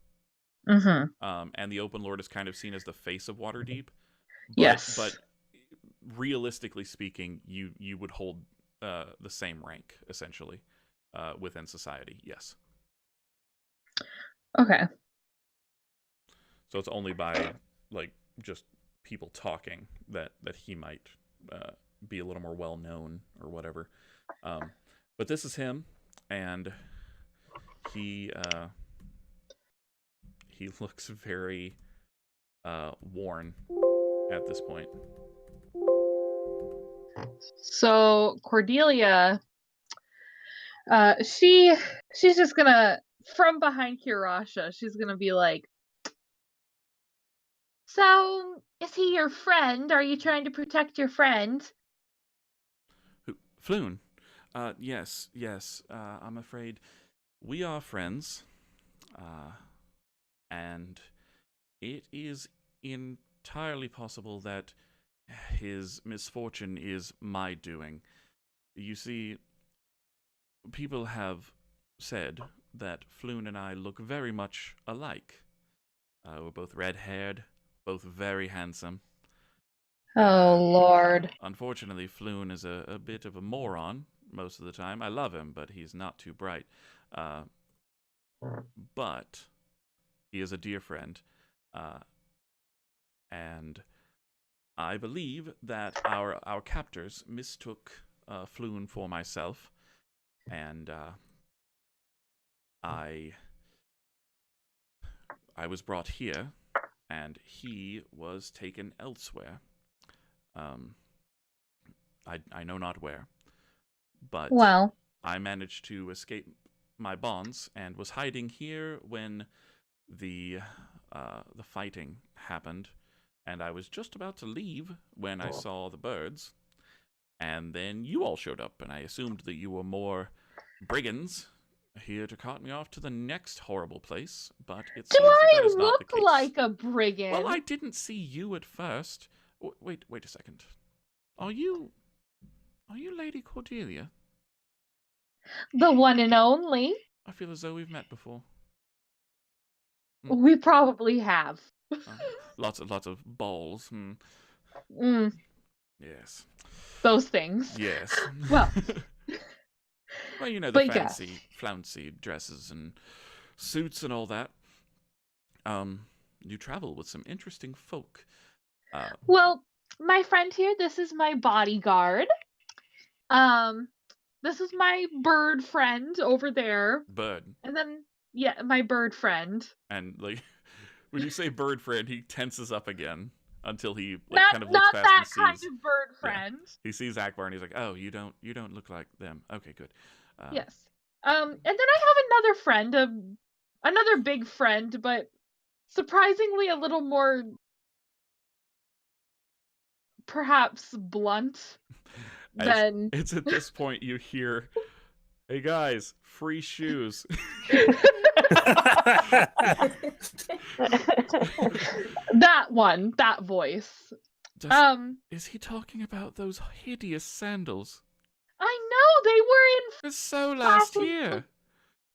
And the Open Lord is kind of seen as the face of Waterdeep. But realistically speaking, you would hold the same rank, essentially, within society, yes. Okay. So it's only by, like, just people talking that he might be a little more well-known or whatever. But this is him, and he looks very worn at this point. So Cordelia, she's just gonna, from behind Kirasha, she's gonna be like, so is he your friend? Are you trying to protect your friend? Floon? Yes. I'm afraid we are friends. And it is entirely possible that his misfortune is my doing. You see, people have said that Floon and I look very much alike. We're both red-haired, both very handsome. Oh, Lord. Unfortunately, Floon is a bit of a moron most of the time. I love him, but he's not too bright. But he is a dear friend. And I believe that our captors mistook Floon for myself, and I was brought here, and he was taken elsewhere. I know not where, but I managed to escape my bonds and was hiding here when the fighting happened, and I was just about to leave when I saw the birds, and then you all showed up, and I assumed that you were more brigands here to cart me off to the next horrible place, but it seems that is not the case. Do I look like a brigand? Well, I didn't see you at first. Wait a second. Are you Lady Cordelia? The one and only. I feel as though we've met before. We probably have. Lots of balls. Yes. Those things. Yes. Well. Well, you know, the fancy, flouncy dresses and suits and all that. You travel with some interesting folk. Well, my friend here, this is my bodyguard. This is my bird friend over there. Bird. And then, my bird friend. And, like, when you say bird friend, he tenses up again. until he not kind of looks past that and kind sees. of bird friend. He sees Akbar and he's like, "Oh, you don't look like them. Okay, good." Yes. And then I have another friend, another big friend, but surprisingly a little more perhaps blunt than It's at this point you hear, "Hey guys, free shoes." that voice. Is he talking about those hideous sandals? I know they were in It's so last fashion year.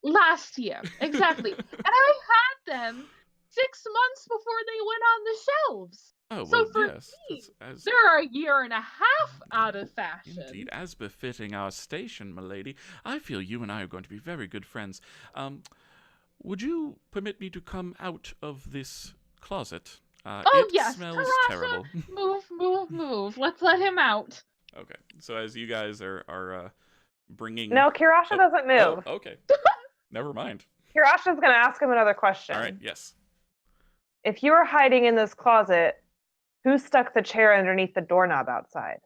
last year, exactly. And I had them 6 months before they went on the shelves. Oh, So well, for yes. me, As they're a year and a half out of fashion. indeed, as befitting our station, milady. I feel you and I are going to be very good friends. Would you permit me to come out of this closet? Oh it yes, smells Tarasha, terrible. move. Let's let him out. Okay, so as you guys are bringing... No, Kirasha doesn't move. Oh, okay. Never mind. Kirasha's going to ask him another question. All right, yes. If you were hiding in this closet, who stuck the chair underneath the doorknob outside?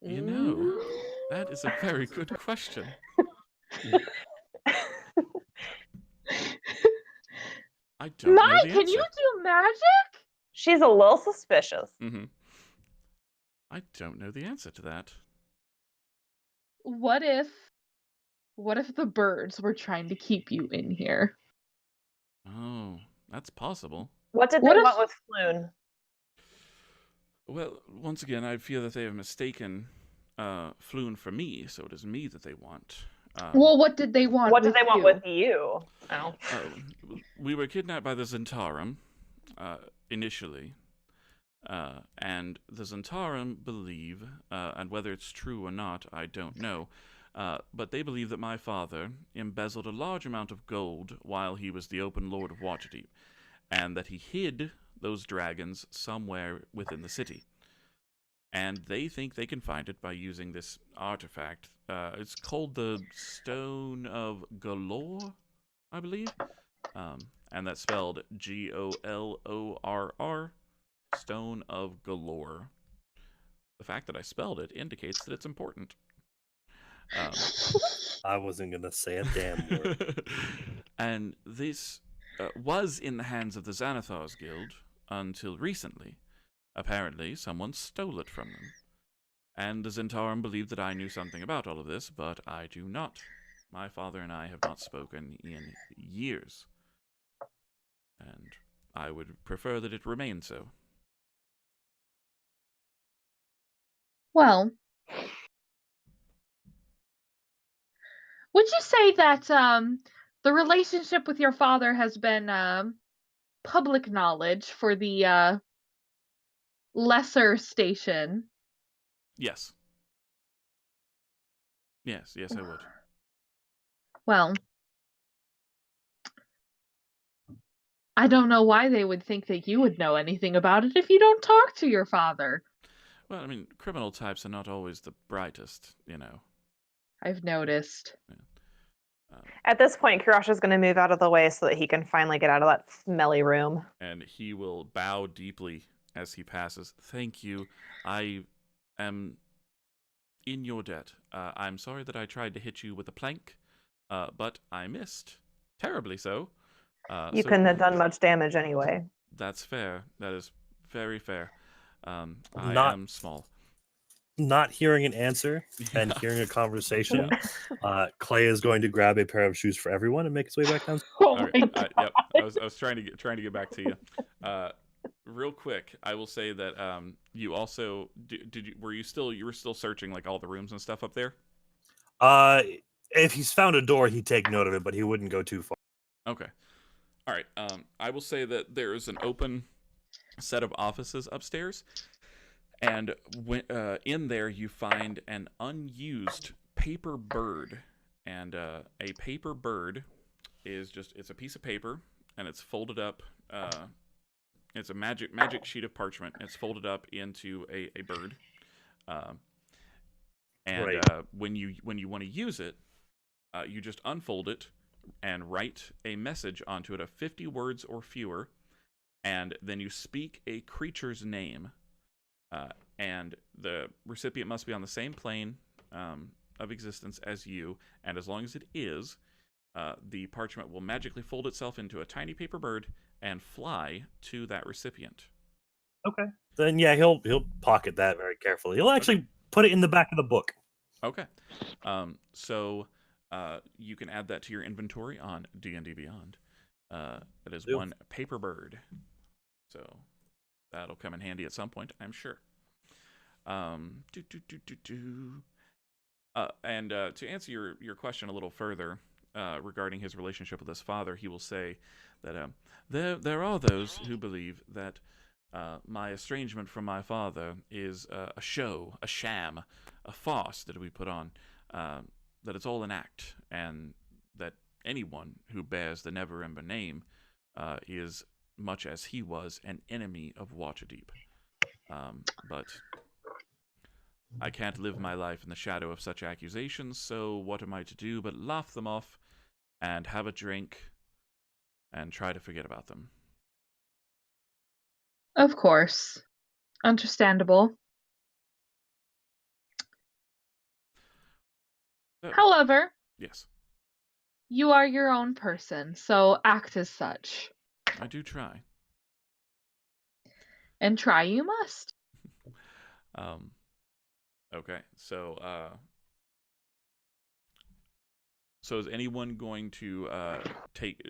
You know, that is a very good question. I don't know the answer. Can you do magic? She's a little suspicious. Mm-hmm. I don't know the answer to that. What if the birds were trying to keep you in here? Oh, that's possible. What did they want with Floon? Well, once again, I feel that they have mistaken Floon for me, so it is me that they want. Well, what did they want? What did they want with you? Oh. We were kidnapped by the Xanatharum initially, and the Xanatharum believe, and whether it's true or not, I don't know, but they believe that my father embezzled a large amount of gold while he was the open lord of Waterdeep, and that he hid those dragons somewhere within the city. And they think they can find it by using this artifact. It's called the Stone of Galore, I believe. And that's spelled Golorr, Stone of Galore. The fact that I spelled it indicates that it's important. I wasn't going to say a damn word. And this was in the hands of the Xanathar Guild until recently. Apparently, someone stole it from them. And the Xanatharum believed that I knew something about all of this, but I do not. My father and I have not spoken in years. And I would prefer that it remain so. Well, would you say that the relationship with your father has been public knowledge for the lesser station? Yes. Yes, I would. Well, I don't know why they would think that you would know anything about it if you don't talk to your father. Well, I mean, criminal types are not always the brightest, you know. I've noticed. Yeah. At this point, Kirasha's going to move out of the way so that he can finally get out of that smelly room. And he will bow deeply as he passes. Thank you. I am in your debt. I'm sorry that I tried to hit you with a plank, but I missed. Terribly so. You couldn't have done much damage anyway. That's fair. That is very fair. I am small. Not hearing an answer and hearing a conversation, Clay is going to grab a pair of shoes for everyone and make his way back down. Yep. I was trying to get back to you. Real quick, I will say that you also you were still searching like all the rooms and stuff up there? If he's found a door, he'd take note of it, but he wouldn't go too far. Okay. All right. I will say that there is an open set of offices upstairs, and in there you find an unused paper bird. And a paper bird is it's a piece of paper, and it's folded up. It's a magic sheet of parchment. It's folded up into a bird. And right. when you want to use it, you just unfold it, and write a message onto it of 50 words or fewer, and then you speak a creature's name, and the recipient must be on the same plane of existence as you, and as long as it is, the parchment will magically fold itself into a tiny paper bird and fly to that recipient. Okay. Then yeah, he'll pocket that very carefully. He'll actually put it in the back of the book. Okay. So you can add that to your inventory on D&D Beyond. It is one paper bird. So that'll come in handy at some point, I'm sure. And to answer your question a little further regarding his relationship with his father, he will say that there are those who believe that my estrangement from my father is a show, a sham, a farce that we put on, that it's all an act, and that anyone who bears the Neverember name is, much as he was, an enemy of Waterdeep. But I can't live my life in the shadow of such accusations, so what am I to do but laugh them off and have a drink and try to forget about them? Of course. Understandable. However, yes, you are your own person, so act as such. I do try. And try you must. Okay, so is anyone going to take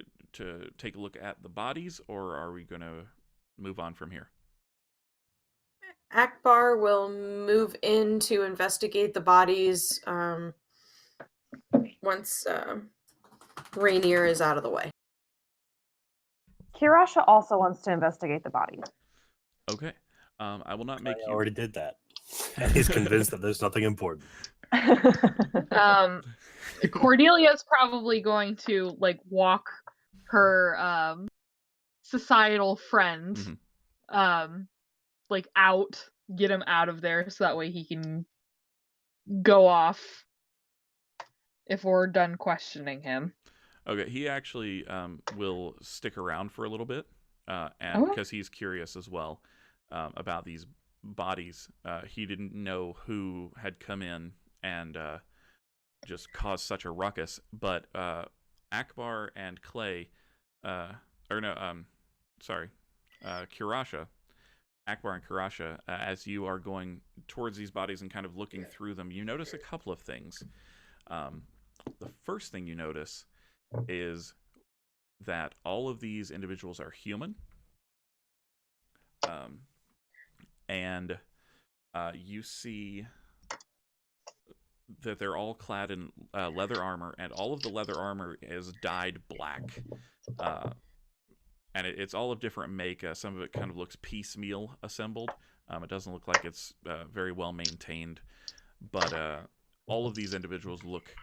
a look at the bodies, or are we going to move on from here? Akbar will move in to investigate the bodies once Rainier is out of the way. Kirasha also wants to investigate the bodies. Okay. I will not make you. I already did that. And he's convinced that there's nothing important. Cordelia's probably going to walk her societal friend out, get him out of there so that way he can go off if we're done questioning him. Okay, he actually will stick around for a little bit, and because he's curious as well about these bodies. He didn't know who had come in and just caused such a ruckus. But Akbar and Clay, Kirasha, Akbar and Kirasha, as you are going towards these bodies and kind of looking through them, you notice a couple of things. The first thing you notice is that all of these individuals are human. And you see that they're all clad in leather armor, and all of the leather armor is dyed black. And it's all of different make. Some of it kind of looks piecemeal assembled. It doesn't look like it's very well maintained. But all of these individuals look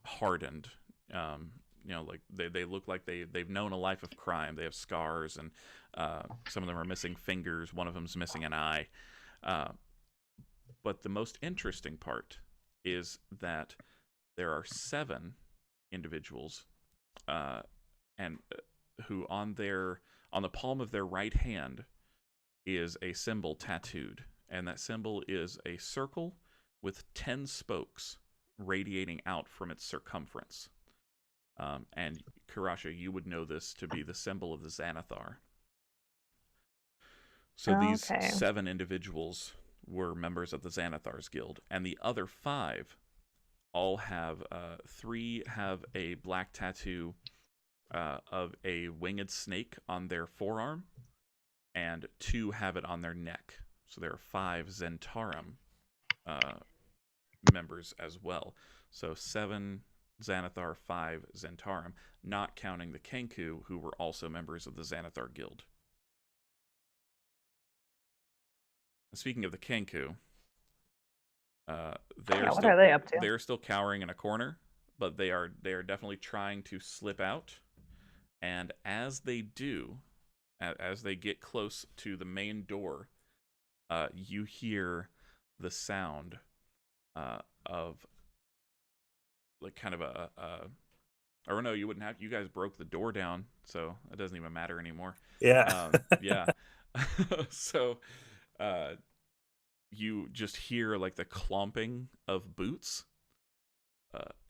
hardened. Like they look like they've known a life of crime. They have scars, and some of them are missing fingers. One of them's missing an eye. But the most interesting part is that there are 7 individuals, and who on the palm of their right hand is a symbol tattooed, and that symbol is a circle with 10 spokes radiating out from its circumference. And Kirasha, you would know this to be the symbol of the Xanathar. So these 7 individuals were members of the Xanathar's Guild, and the other 5 all have 3 have a black tattoo of a winged snake on their forearm, and 2 have it on their neck. So there are 5 Zentarum members as well. So 7 Xanathar, 5 Zentarum, not counting the Kenku, who were also members of the Xanathar Guild. Speaking of the Kenku, what are they up to? They're still cowering in a corner, but they are definitely trying to slip out. And as they do, as they get close to the main door, you hear the sound of like kind of Or no, you wouldn't have. You guys broke the door down, so it doesn't even matter anymore. Yeah. Yeah. So, you just hear like the clomping of boots,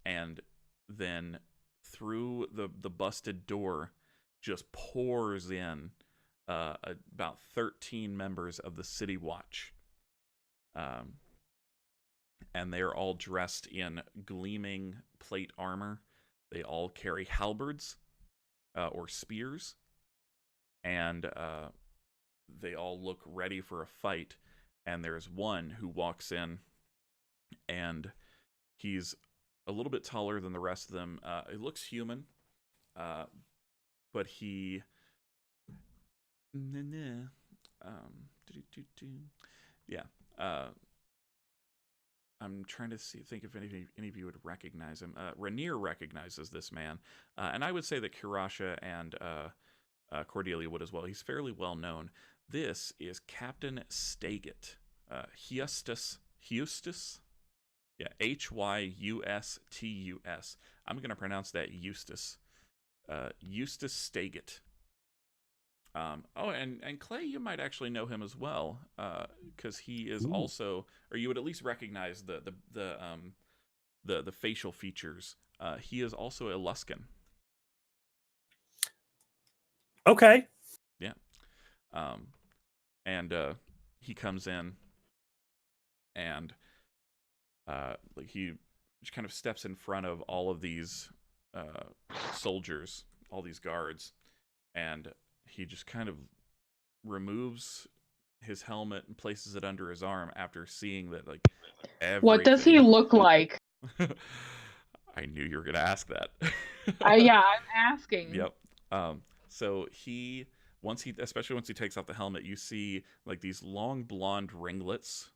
and then through the busted door just pours in about 13 members of the City Watch. And they're all dressed in gleaming plate armor. They all carry halberds or spears, and they all look ready for a fight. And there's one who walks in, and he's a little bit taller than the rest of them. He looks human, but he... Yeah. I'm trying to think if any of you would recognize him. Rainier recognizes this man, and I would say that Kurasha and Cordelia would as well. He's fairly well known. This is Captain Staget. Heustus? Yeah, Hyustus. I'm going to pronounce that Eustace. Eustace Staget. And Clay, you might actually know him as well, because he is also, or you would at least recognize the facial features. He is also a Luskan. Okay. Yeah. And he comes in, and like he just kind of steps in front of all of these soldiers, all these guards, and he just kind of removes his helmet and places it under his arm after seeing that, like, everything. What does he look like? I knew you were going to ask that. Yeah, I'm asking. Yep. So especially once he takes off the helmet, you see like these long blonde ringlets,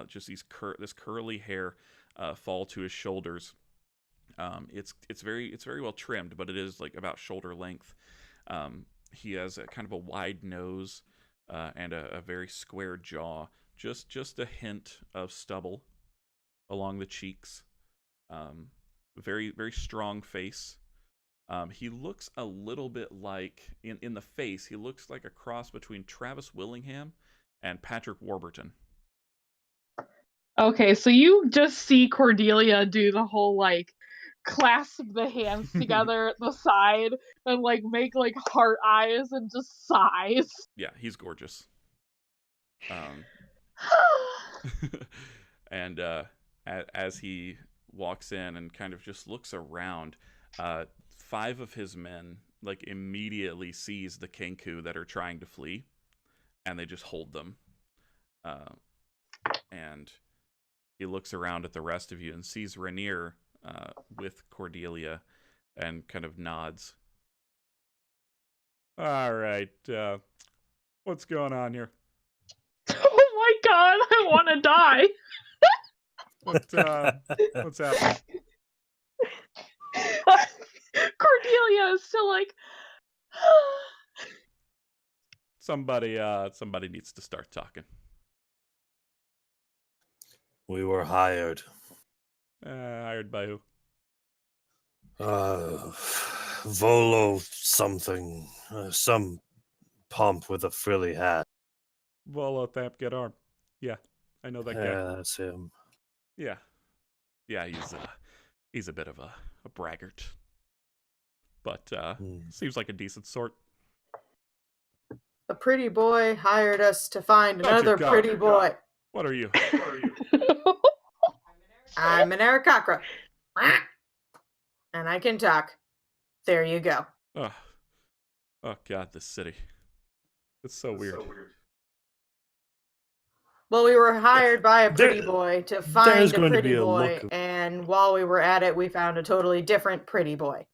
just this curly hair fall to his shoulders. It's very well trimmed, but it is like about shoulder length. He has a kind of a wide nose and a very square jaw. Just a hint of stubble along the cheeks. Very, very strong face. He looks a little bit like, in the face, he looks like a cross between Travis Willingham and Patrick Warburton. Okay, so you just see Cordelia do the whole, like, clasp the hands together at the side and, like, make, like, heart eyes and just sighs. Yeah, he's gorgeous. And as he walks in and kind of just looks around, 5 of his men, like, immediately seize the Kenku that are trying to flee, and they just hold them. And he looks around at the rest of you and sees Rainier with Cordelia and kind of nods. All right, what's going on here? Oh my god, I want to die. What's happening? Cordelia is still like... Somebody needs to start talking. We were hired. Hired by who? Volo something. Some pump with a frilly hat. Volo Thap Get Arm. Yeah, I know that guy. Yeah, that's him. Yeah, he's a bit of a braggart, but seems like a decent sort. A pretty boy hired us to find another pretty boy. What are you? I'm an Aarakocra. And I can talk. There you go. Oh God, this city. It's so weird. Well, we were hired by a pretty boy to find a pretty boy, and while we were at it, we found a totally different pretty boy.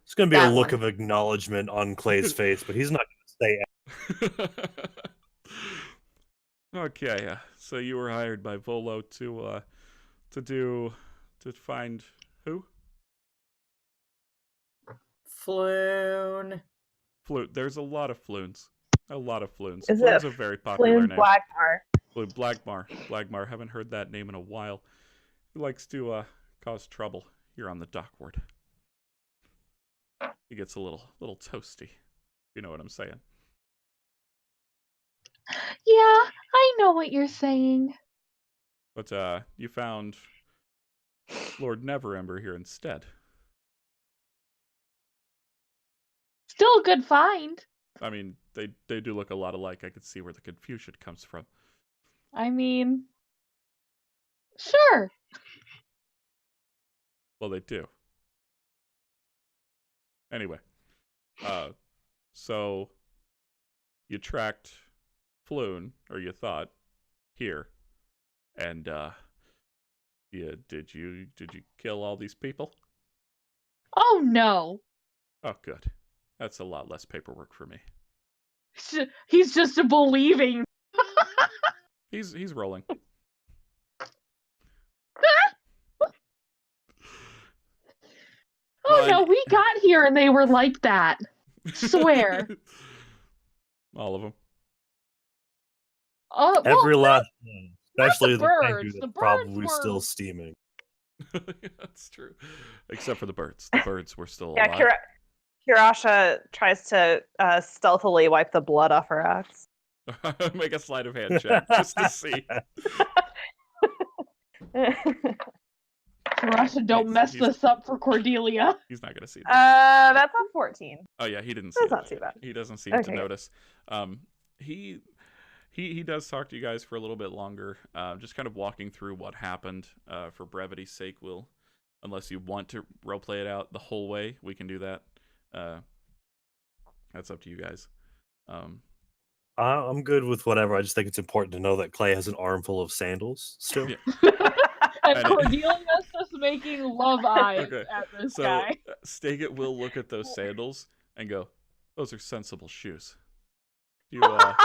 It's going to be a look of acknowledgement on Clay's face, but he's not going to say it. Okay, so you were hired by Volo to find who? Floon. There's a lot of Floons. A lot of Floons. Is Floon's it a very popular Floon name. Blackmar? Blackmar. Haven't heard that name in a while. He likes to cause trouble here on the Dockward. He gets a little toasty. You know what I'm saying? Yeah, I know what you're saying. But you found Lord Neverember here instead. Still a good find. I mean, they do look a lot alike. I could see where the confusion comes from. I mean, sure. Well, they do. Anyway, so you tracked Floon, or you thought, here, and did you kill all these people? Oh no. Oh, good. That's a lot less paperwork for me. He's just a believing. He's rolling. Oh no, we got here and they were like that. Swear. All of them. Well, Every last one, especially the the birds. kangaroo The that's birds probably were- still steaming. That's true. Except for the birds. The birds were still Yeah, alive. Kirasha tries to stealthily wipe the blood off her axe. Make a sleight of hand check just to see. Russia, don't mess this up for Cordelia. He's not gonna see this. That's a 14. Oh yeah, he didn't see That's it. not too bad. He doesn't seem to Okay. notice. He does talk to you guys for a little bit longer, just kind of walking through what happened. For brevity's sake, unless you want to roleplay it out the whole way, we can do that. That's up to you guys. I'm good with whatever. I just think it's important to know that Clay has an armful of sandals still. Yeah. And Cordelia's just making love eyes Okay, at this so guy. Staget will look at those sandals and go, "Those are sensible shoes." You And mind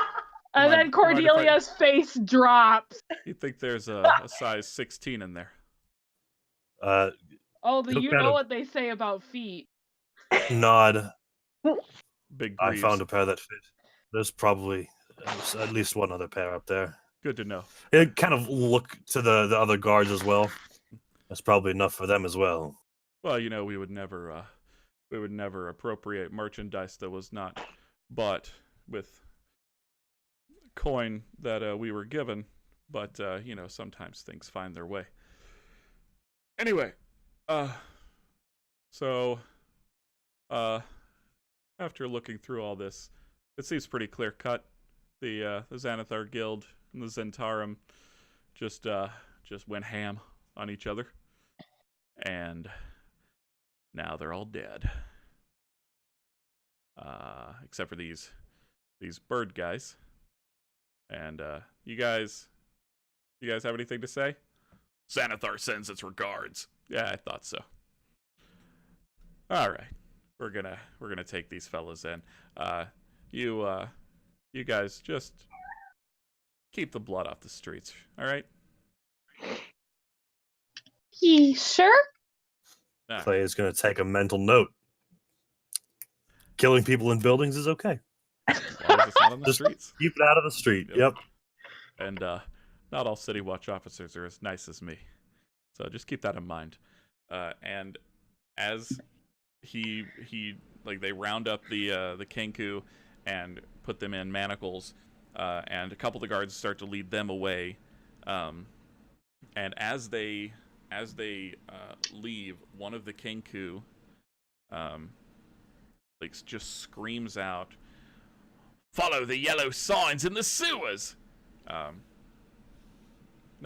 then if I- Cordelia's face drops. you think there's a size 16 in there? Oh, Look you at know him. what they say about feet. Nod. Big I Greaves. found a pair that fit. There's probably at least one other pair up there. Good to know. It kind of look to the other guards as well. That's probably enough for them as well. Well, we would never appropriate merchandise that was not bought with coin that we were given. But sometimes things find their way. Anyway, so after looking through all this, it seems pretty clear cut. The Xanathar Guild and the Zentarum just went ham on each other, and now they're all dead. Except for these bird guys. And you guys have anything to say? Xanathar sends its regards. Yeah, I thought so. All right, we're gonna take these fellas in. You guys just keep the blood off the streets. All right. He sure? Ah, Clay is going to take a mental note. Killing people in buildings is okay. as long as it's not on the Just streets. keep it out of the street. Yep. Yep. And not all City Watch officers are as nice as me. So just keep that in mind. And as he they round up the Kenku and put them in manacles, and a couple of the guards start to lead them away. And as they leave, one of the Kenku just screams out, "Follow the yellow signs in the sewers!" No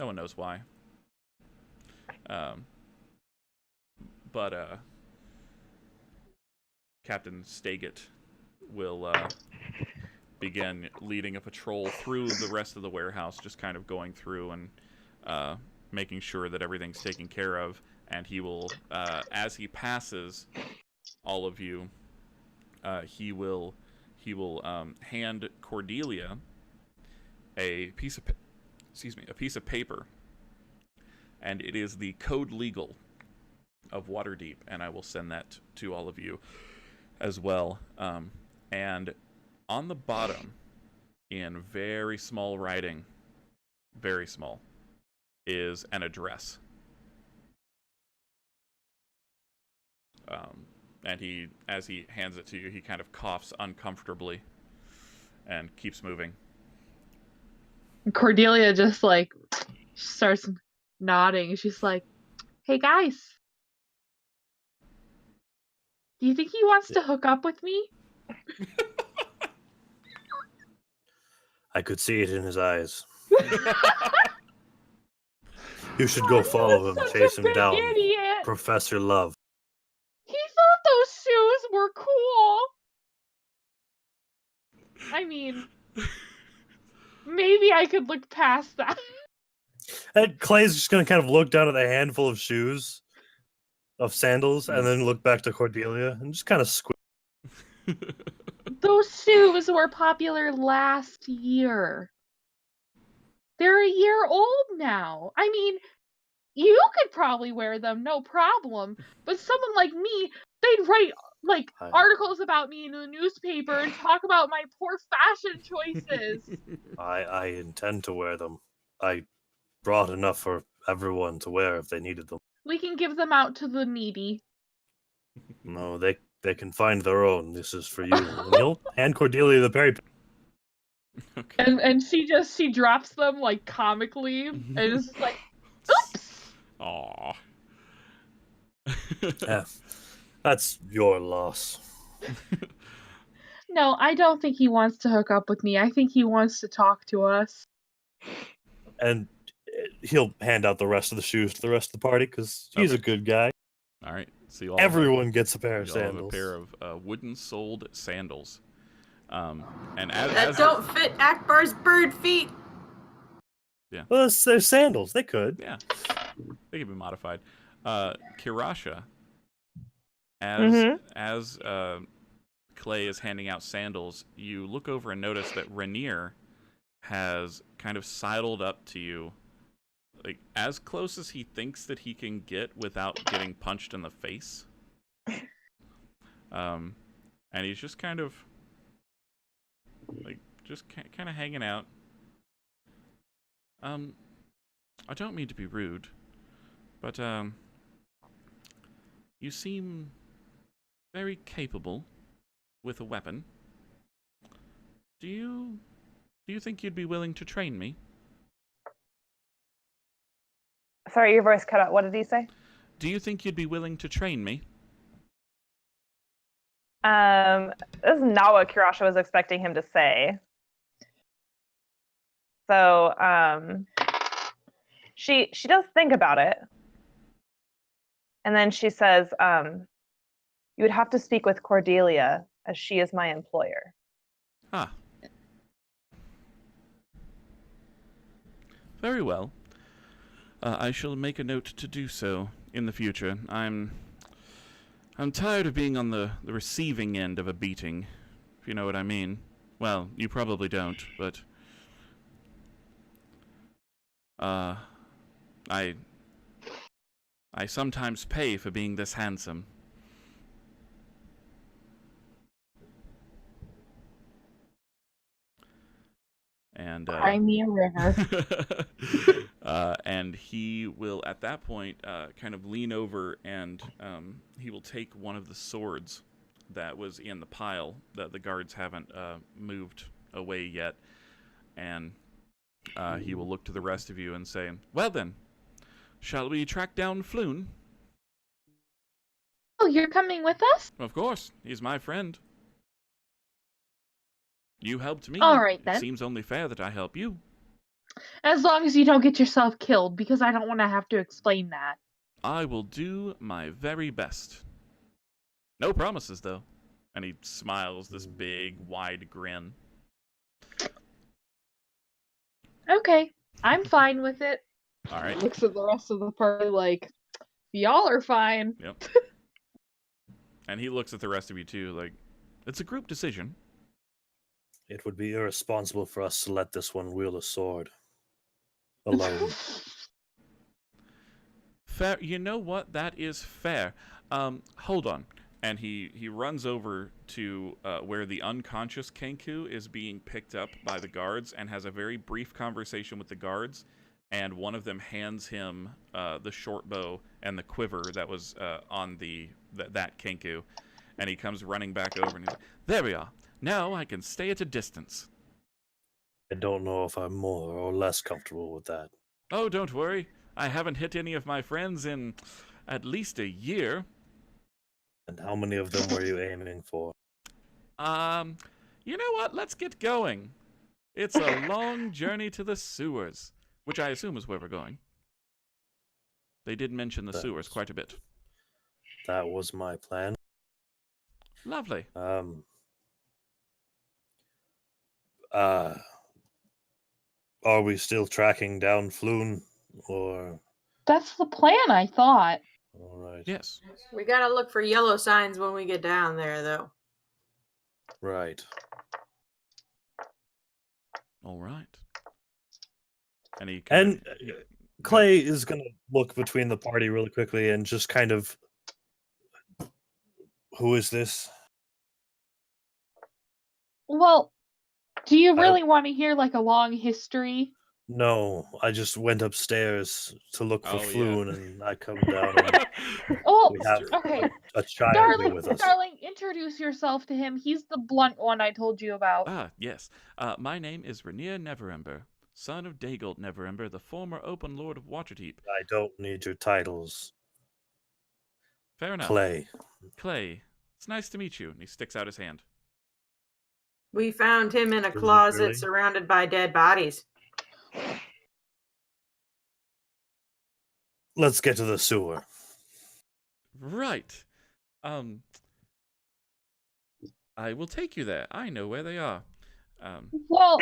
one knows why. But Captain Staget will begin leading a patrol through the rest of the warehouse, just kind of going through and making sure that everything's taken care of. And he will, as he passes all of you, he will hand Cordelia a piece of paper, and it is the code legal of Waterdeep, and I will send that to all of you as well. And on the bottom, in very small writing, very small, is an address. And as he hands it to you, he kind of coughs uncomfortably and keeps moving. Cordelia just like starts nodding. She's like, "Hey guys, do you think he wants to hook up with me?" I could see it in his eyes. You should go follow him, chase him down. Idiot. Professor Love. He thought those shoes were cool. I mean, maybe I could look past that. And Clay's just going to kind of look down at the handful of shoes, of sandals, and then look back to Cordelia and just kind of squint. Those shoes were popular last year. They're a year old now. I mean, you could probably wear them, no problem. But someone like me, they'd write like articles about me in the newspaper and talk about my poor fashion choices. I intend to wear them. I brought enough for everyone to wear if they needed them. We can give them out to the needy. No, they can find their own. This is for you. And he'll hand Cordelia the berry. Okay. And she drops them like comically and is just like, oops. Aww. Yeah, that's your loss. No, I don't think he wants to hook up with me. I think he wants to talk to us. And he'll hand out the rest of the shoes to the rest of the party because he's a good guy. All right. So everyone gets a pair of sandals. Have a pair of wooden-soled sandals. And that don't fit Akbar's bird feet. Yeah. Well, they're sandals. They could. Yeah. They could be modified. Kirasha, as Clay is handing out sandals, you look over and notice that Rainier has kind of sidled up to you, like as close as he thinks that he can get without getting punched in the face. And he's just kind of hanging out. I don't mean to be rude, but you seem very capable with a weapon. Do you think you'd be willing to train me? Sorry, your voice cut out. What did he say? Do you think you'd be willing to train me? This is not what Kirasha was expecting him to say. So, she does think about it. And then she says, you would have to speak with Cordelia, as she is my employer. Ah. Very well. I shall make a note to do so in the future. I'm tired of being on the receiving end of a beating, if you know what I mean. Well, you probably don't, but I sometimes pay for being this handsome. And Cry me a river. And he will, at that point, kind of lean over and he will take one of the swords that was in the pile that the guards haven't moved away yet, and he will look to the rest of you and say, "Well then, shall we track down Floon?" Oh, you're coming with us? Of course, he's my friend. You helped me. All right, then. It seems only fair that I help you. As long as you don't get yourself killed, because I don't want to have to explain that. I will do my very best. No promises, though. And he smiles this big, wide grin. Okay, I'm fine with it. All right. Looks at the rest of the party like, y'all are fine. Yep. And he looks at the rest of you, too, like, it's a group decision. It would be irresponsible for us to let this one wield a sword alone. Fair. You know what? That is fair. Hold on. And he runs over to where the unconscious Kenku is being picked up by the guards and has a very brief conversation with the guards. And one of them hands him the short bow and the quiver that was on that Kenku. And he comes running back over, and he's like, there we are. Now I can stay at a distance. I don't know if I'm more or less comfortable with that. Oh, don't worry. I haven't hit any of my friends in at least a year. And how many of them were you aiming for? You know what? Let's get going. It's a long journey to the sewers, which I assume is where we're going. They did mention the sewers quite a bit. That was my plan. Lovely. Are we still tracking down Floon, or? That's the plan, I thought. All right. Yes. We gotta look for yellow signs when we get down there, though. Right. All right. And Clay is going to look between the party really quickly and just kind of, who is this? Well, do you really want to hear like a long history? No, I just went upstairs to look for Floon, and I come down and Oh, we have okay. a child Darling, with us. darling, introduce yourself to him. He's the blunt one I told you about. Ah, yes. My name is Rainier Neverember, son of Dagult Neverember, the former open lord of Waterdeep. I don't need your titles. Fair enough. Clay. Clay, it's nice to meet you. And he sticks out his hand. We found him in a closet really? surrounded by dead bodies. Let's get to the sewer. Right. I will take you there. I know where they are. Well,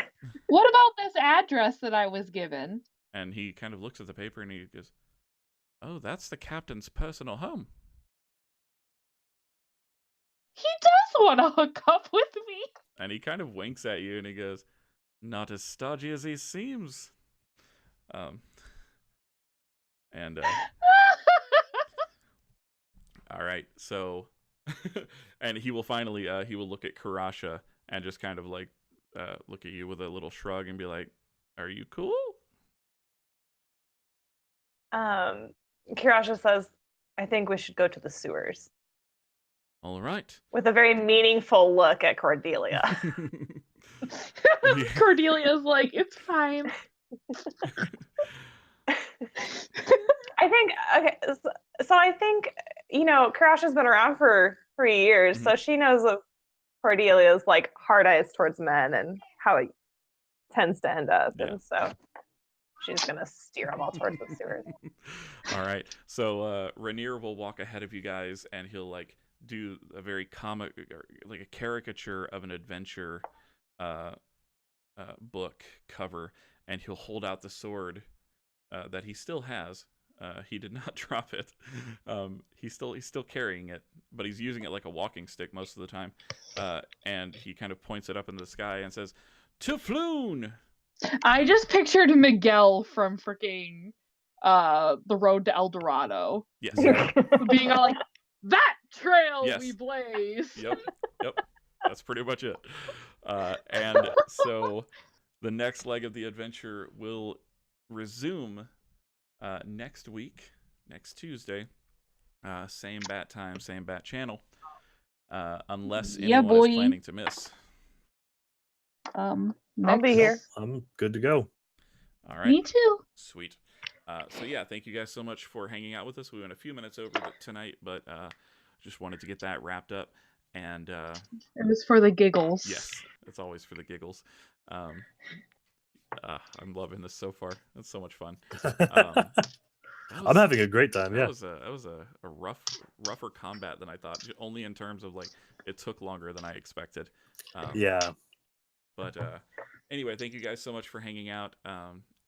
what about this address that I was given? And he kind of looks at the paper and he goes, oh, that's the captain's personal home. He does want to hook up with me. And he kind of winks at you and he goes, not as stodgy as he seems. All right, so, and he will finally, he will look at Karasha and just kind of like, look at you with a little shrug and be like, are you cool? Kirasha says, I think we should go to the sewers. All right. With a very meaningful look at Cordelia. Cordelia's like, it's fine. I think, okay, so I think, Kirasha's been around for 3 years, so she knows of Cordelia's, like, hard eyes towards men and how it tends to end up, and so she's going to steer them all towards the sewers. All right, so Rainier will walk ahead of you guys, and he'll, like, do a very comic, like a caricature of an adventure book cover, and he'll hold out the sword that he still has. He did not drop it. He's still carrying it, but he's using it like a walking stick most of the time. And he kind of points it up in the sky and says, "To Floon!" I just pictured Miguel from freaking The Road to El Dorado. Yes. Being all like, that trail Yes. we blaze. Yep. That's pretty much it. And so the next leg of the adventure will resume next week, next Tuesday. Same bat time, same bat channel. Unless anyone is planning to miss. I'll be here. I'm good to go. All right. Me too. Sweet. So yeah, thank you guys so much for hanging out with us. We went a few minutes over tonight, but just wanted to get that wrapped up. And it was for the giggles. yes, it's always for the giggles. I'm loving this so far. It's so much fun. I'm having a great time. Yeah, that was a rougher combat than I thought. Only in terms of like it took longer than I expected. yeah. But anyway, thank you guys so much for hanging out.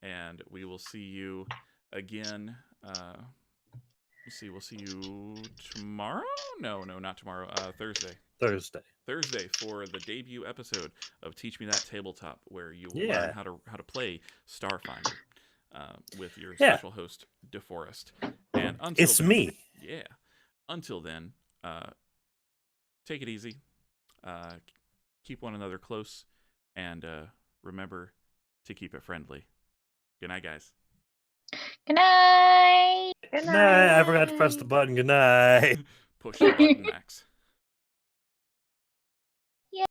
And we will see you again. We'll see you tomorrow? No, not tomorrow. Thursday for the debut episode of Teach Me That Tabletop, where you will learn how to play Starfinder with your special host, DeForest. And until me. Yeah. Until then, take it easy. Keep one another close, and remember to keep it friendly. Good night, guys. Good night. Good Good night. I forgot to press the button. Good night. Push the button, Max.